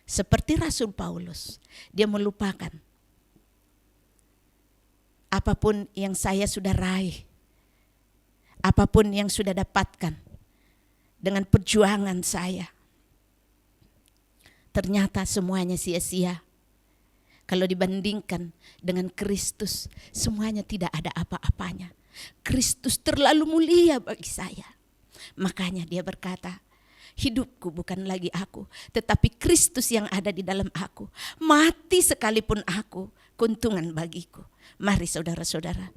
Seperti Rasul Paulus, dia melupakan apapun yang saya sudah raih, apapun yang sudah dapatkan dengan perjuangan saya. Ternyata semuanya sia-sia. Kalau dibandingkan dengan Kristus, semuanya tidak ada apa-apanya. Kristus terlalu mulia bagi saya. Makanya dia berkata, hidupku bukan lagi aku, tetapi Kristus yang ada di dalam aku. Mati sekalipun aku, keuntungan bagiku. Mari saudara-saudara,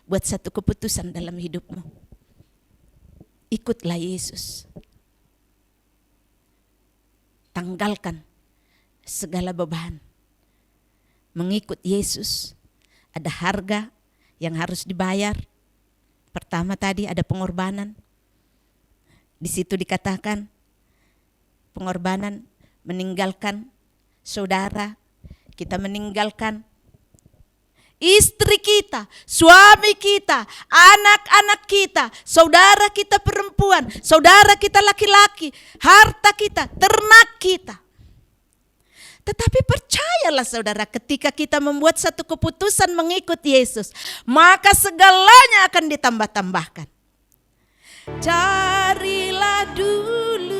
buat satu keputusan dalam hidupmu. Ikutlah Yesus. Tanggalkan segala beban. Mengikut Yesus ada harga yang harus dibayar. Pertama tadi ada pengorbanan. Di situ dikatakan pengorbanan meninggalkan saudara, kita meninggalkan istri kita, suami kita, anak-anak kita, saudara kita perempuan, saudara kita laki-laki, harta kita, ternak kita. Tetapi percayalah saudara, ketika kita membuat satu keputusan mengikut Yesus, maka segalanya akan ditambah-tambahkan. Carilah dulu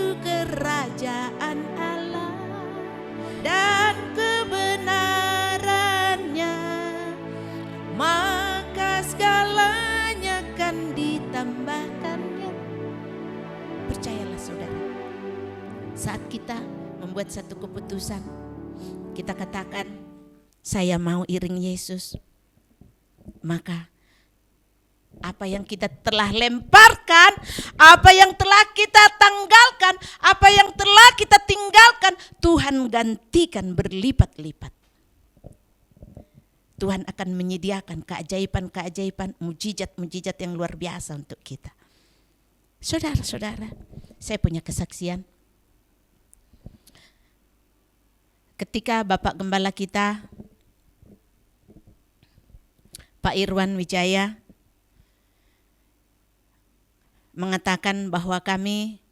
saudara, saat kita membuat satu keputusan, kita katakan, saya mau iring Yesus, maka apa yang kita telah lemparkan, apa yang telah kita tanggalkan, apa yang telah kita tinggalkan, Tuhan gantikan berlipat-lipat. Tuhan akan menyediakan keajaiban-keajaiban, mujizat-mujizat yang luar biasa untuk kita. Saudara-saudara, saya punya kesaksian. Ketika Bapak Gembala kita, Pak Irwan Wijaya, mengatakan bahwa kami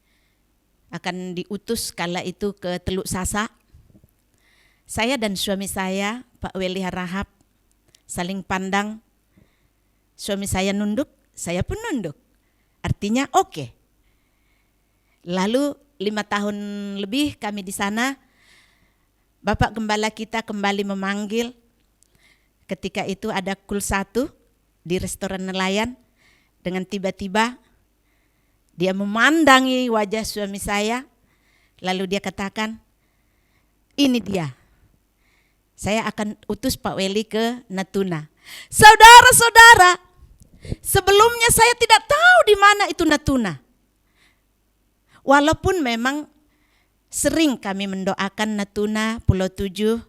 akan diutus kala itu ke Teluk Sasak, saya dan suami saya, Pak Weli Harahap, saling pandang. Suami saya nunduk, saya pun nunduk. Artinya oke. Lalu 5 tahun lebih kami di sana, Bapak Gembala kita kembali memanggil. Ketika itu ada kul 1 di restoran nelayan. Dengan tiba-tiba dia memandangi wajah suami saya. Lalu dia katakan, ini dia. Saya akan utus Pak Weli ke Natuna. Saudara-saudara, sebelumnya saya tidak tahu di mana itu Natuna. Walaupun memang sering kami mendoakan Natuna, Pulau 7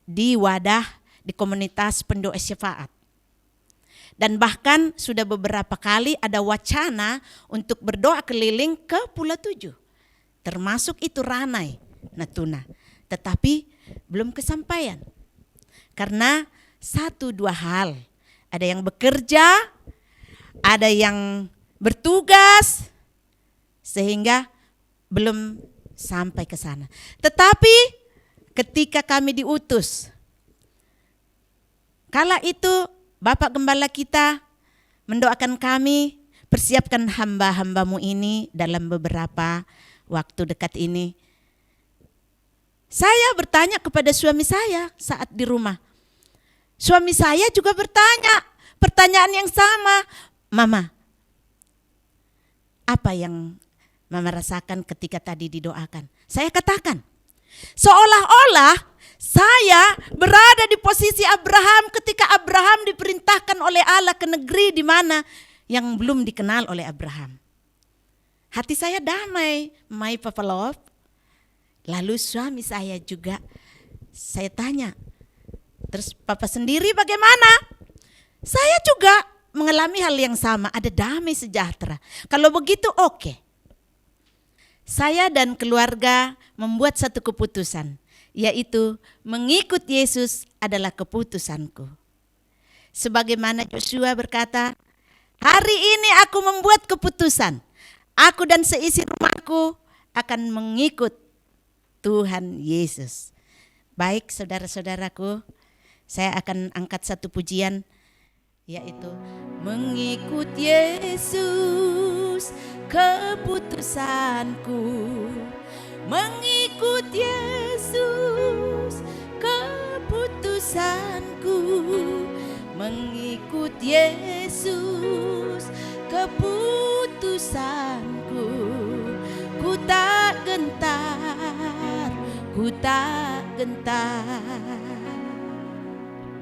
di wadah, di komunitas pendoa syafaat. Dan bahkan sudah beberapa kali ada wacana untuk berdoa keliling ke Pulau 7. Termasuk itu Ranai, Natuna. Tetapi belum kesampaian. Karena 1-2 hal. Ada yang bekerja, ada yang bertugas, sehingga belum sampai ke sana. Tetapi ketika kami diutus, kala itu Bapak Gembala kita mendoakan kami, persiapkan hamba-hambamu ini dalam beberapa waktu dekat ini. Saya bertanya kepada suami saya saat di rumah. Suami saya juga bertanya pertanyaan yang sama. Mama, apa yang Mama rasakan ketika tadi didoakan? Saya katakan, seolah-olah saya berada di posisi Abraham ketika Abraham diperintahkan oleh Allah ke negeri di mana yang belum dikenal oleh Abraham. Hati saya damai, my Papa Love. Lalu suami saya juga, saya tanya, terus Papa sendiri bagaimana? Saya juga mengalami hal yang sama, ada damai sejahtera. Kalau begitu oke. Saya dan keluarga membuat satu keputusan, yaitu mengikut Yesus adalah keputusanku. Sebagaimana Yosua berkata, hari ini aku membuat keputusan, aku dan seisi rumahku akan mengikut Tuhan Yesus. Baik saudara-saudaraku, saya akan angkat satu pujian, yaitu mengikut Yesus keputusanku, mengikut Yesus keputusanku, mengikut Yesus keputusanku. Ku tak gentar, ku tak gentar.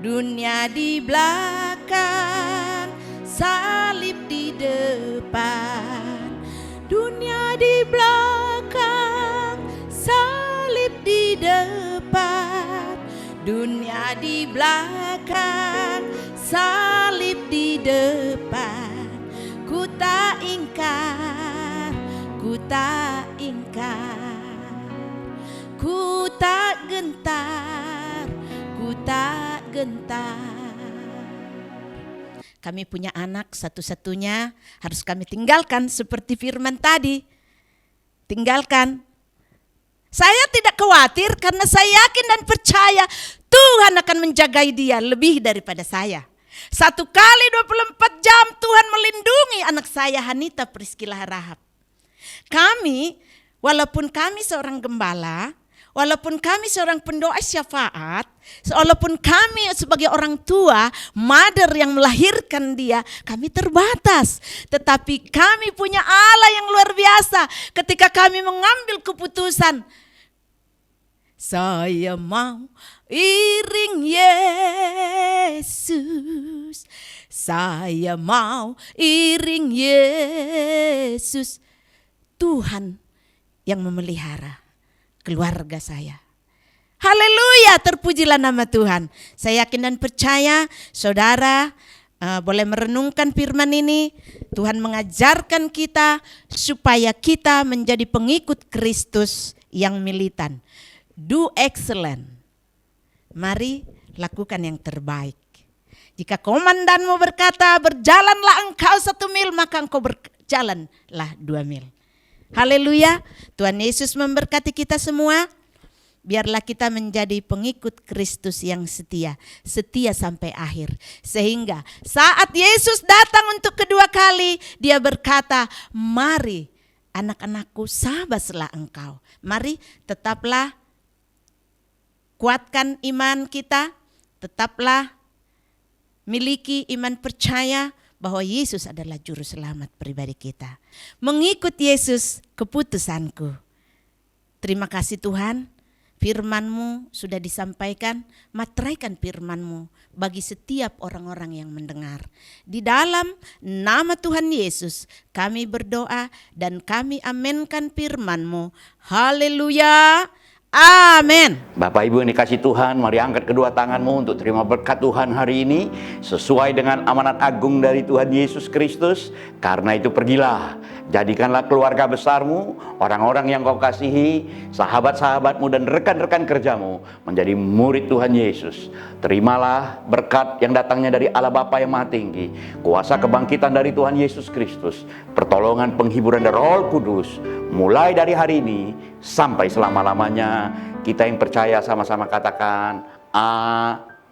Dunia di belakang, salib di depan. Dunia di belakang, salib di depan. Dunia di belakang, salib di depan. Ku tak ingkar, ku tak ingkar. Ku tak gentar, ku tak gentar. Kami punya anak satu-satunya, harus kami tinggalkan seperti firman tadi. Tinggalkan. Saya tidak khawatir karena saya yakin dan percaya Tuhan akan menjagai dia lebih daripada saya. 1 kali 24 jam Tuhan melindungi anak saya Hanita Priscilla Harahap. Kami, walaupun kami seorang gembala, walaupun kami seorang pendoa syafaat, walaupun kami sebagai orang tua, mother yang melahirkan dia, kami terbatas. Tetapi kami punya Allah yang luar biasa. biasa ketika kami mengambil keputusan. Saya mau iring Yesus. Saya mau iring Yesus. Tuhan yang memelihara keluarga saya. Haleluya, terpujilah nama Tuhan. Saya yakin dan percaya saudara boleh merenungkan firman ini. Tuhan mengajarkan kita supaya kita menjadi pengikut Kristus yang militan. Do excellent. Mari lakukan yang terbaik. Jika komandanmu berkata berjalanlah engkau 1 mil, maka engkau berjalanlah 2 mil. Haleluya. Tuhan Yesus memberkati kita semua. Biarlah kita menjadi pengikut Kristus yang setia. Setia sampai akhir. Sehingga saat Yesus datang untuk kedua kali, dia berkata, mari anak-anakku, sabarlah engkau. Mari tetaplah kuatkan iman kita. Tetaplah miliki iman percaya bahwa Yesus adalah juru selamat pribadi kita. Mengikut Yesus keputusanku. Terima kasih Tuhan. Firman-Mu sudah disampaikan, materaikan firman-Mu bagi setiap orang-orang yang mendengar. Di dalam nama Tuhan Yesus kami berdoa dan kami aminkan firman-Mu. Haleluya. Amin. Bapak Ibu yang dikasih Tuhan, mari angkat kedua tanganmu untuk terima berkat Tuhan hari ini sesuai dengan amanat agung dari Tuhan Yesus Kristus. Karena itu pergilah, jadikanlah keluarga besarmu, orang-orang yang kau kasihi, sahabat-sahabatmu dan rekan-rekan kerjamu menjadi murid Tuhan Yesus. Terimalah berkat yang datangnya dari Allah Bapa yang Maha Tinggi, kuasa kebangkitan dari Tuhan Yesus Kristus, pertolongan penghiburan dari Roh Kudus, mulai dari hari ini sampai selama-lamanya. Kita yang percaya sama-sama katakan amin.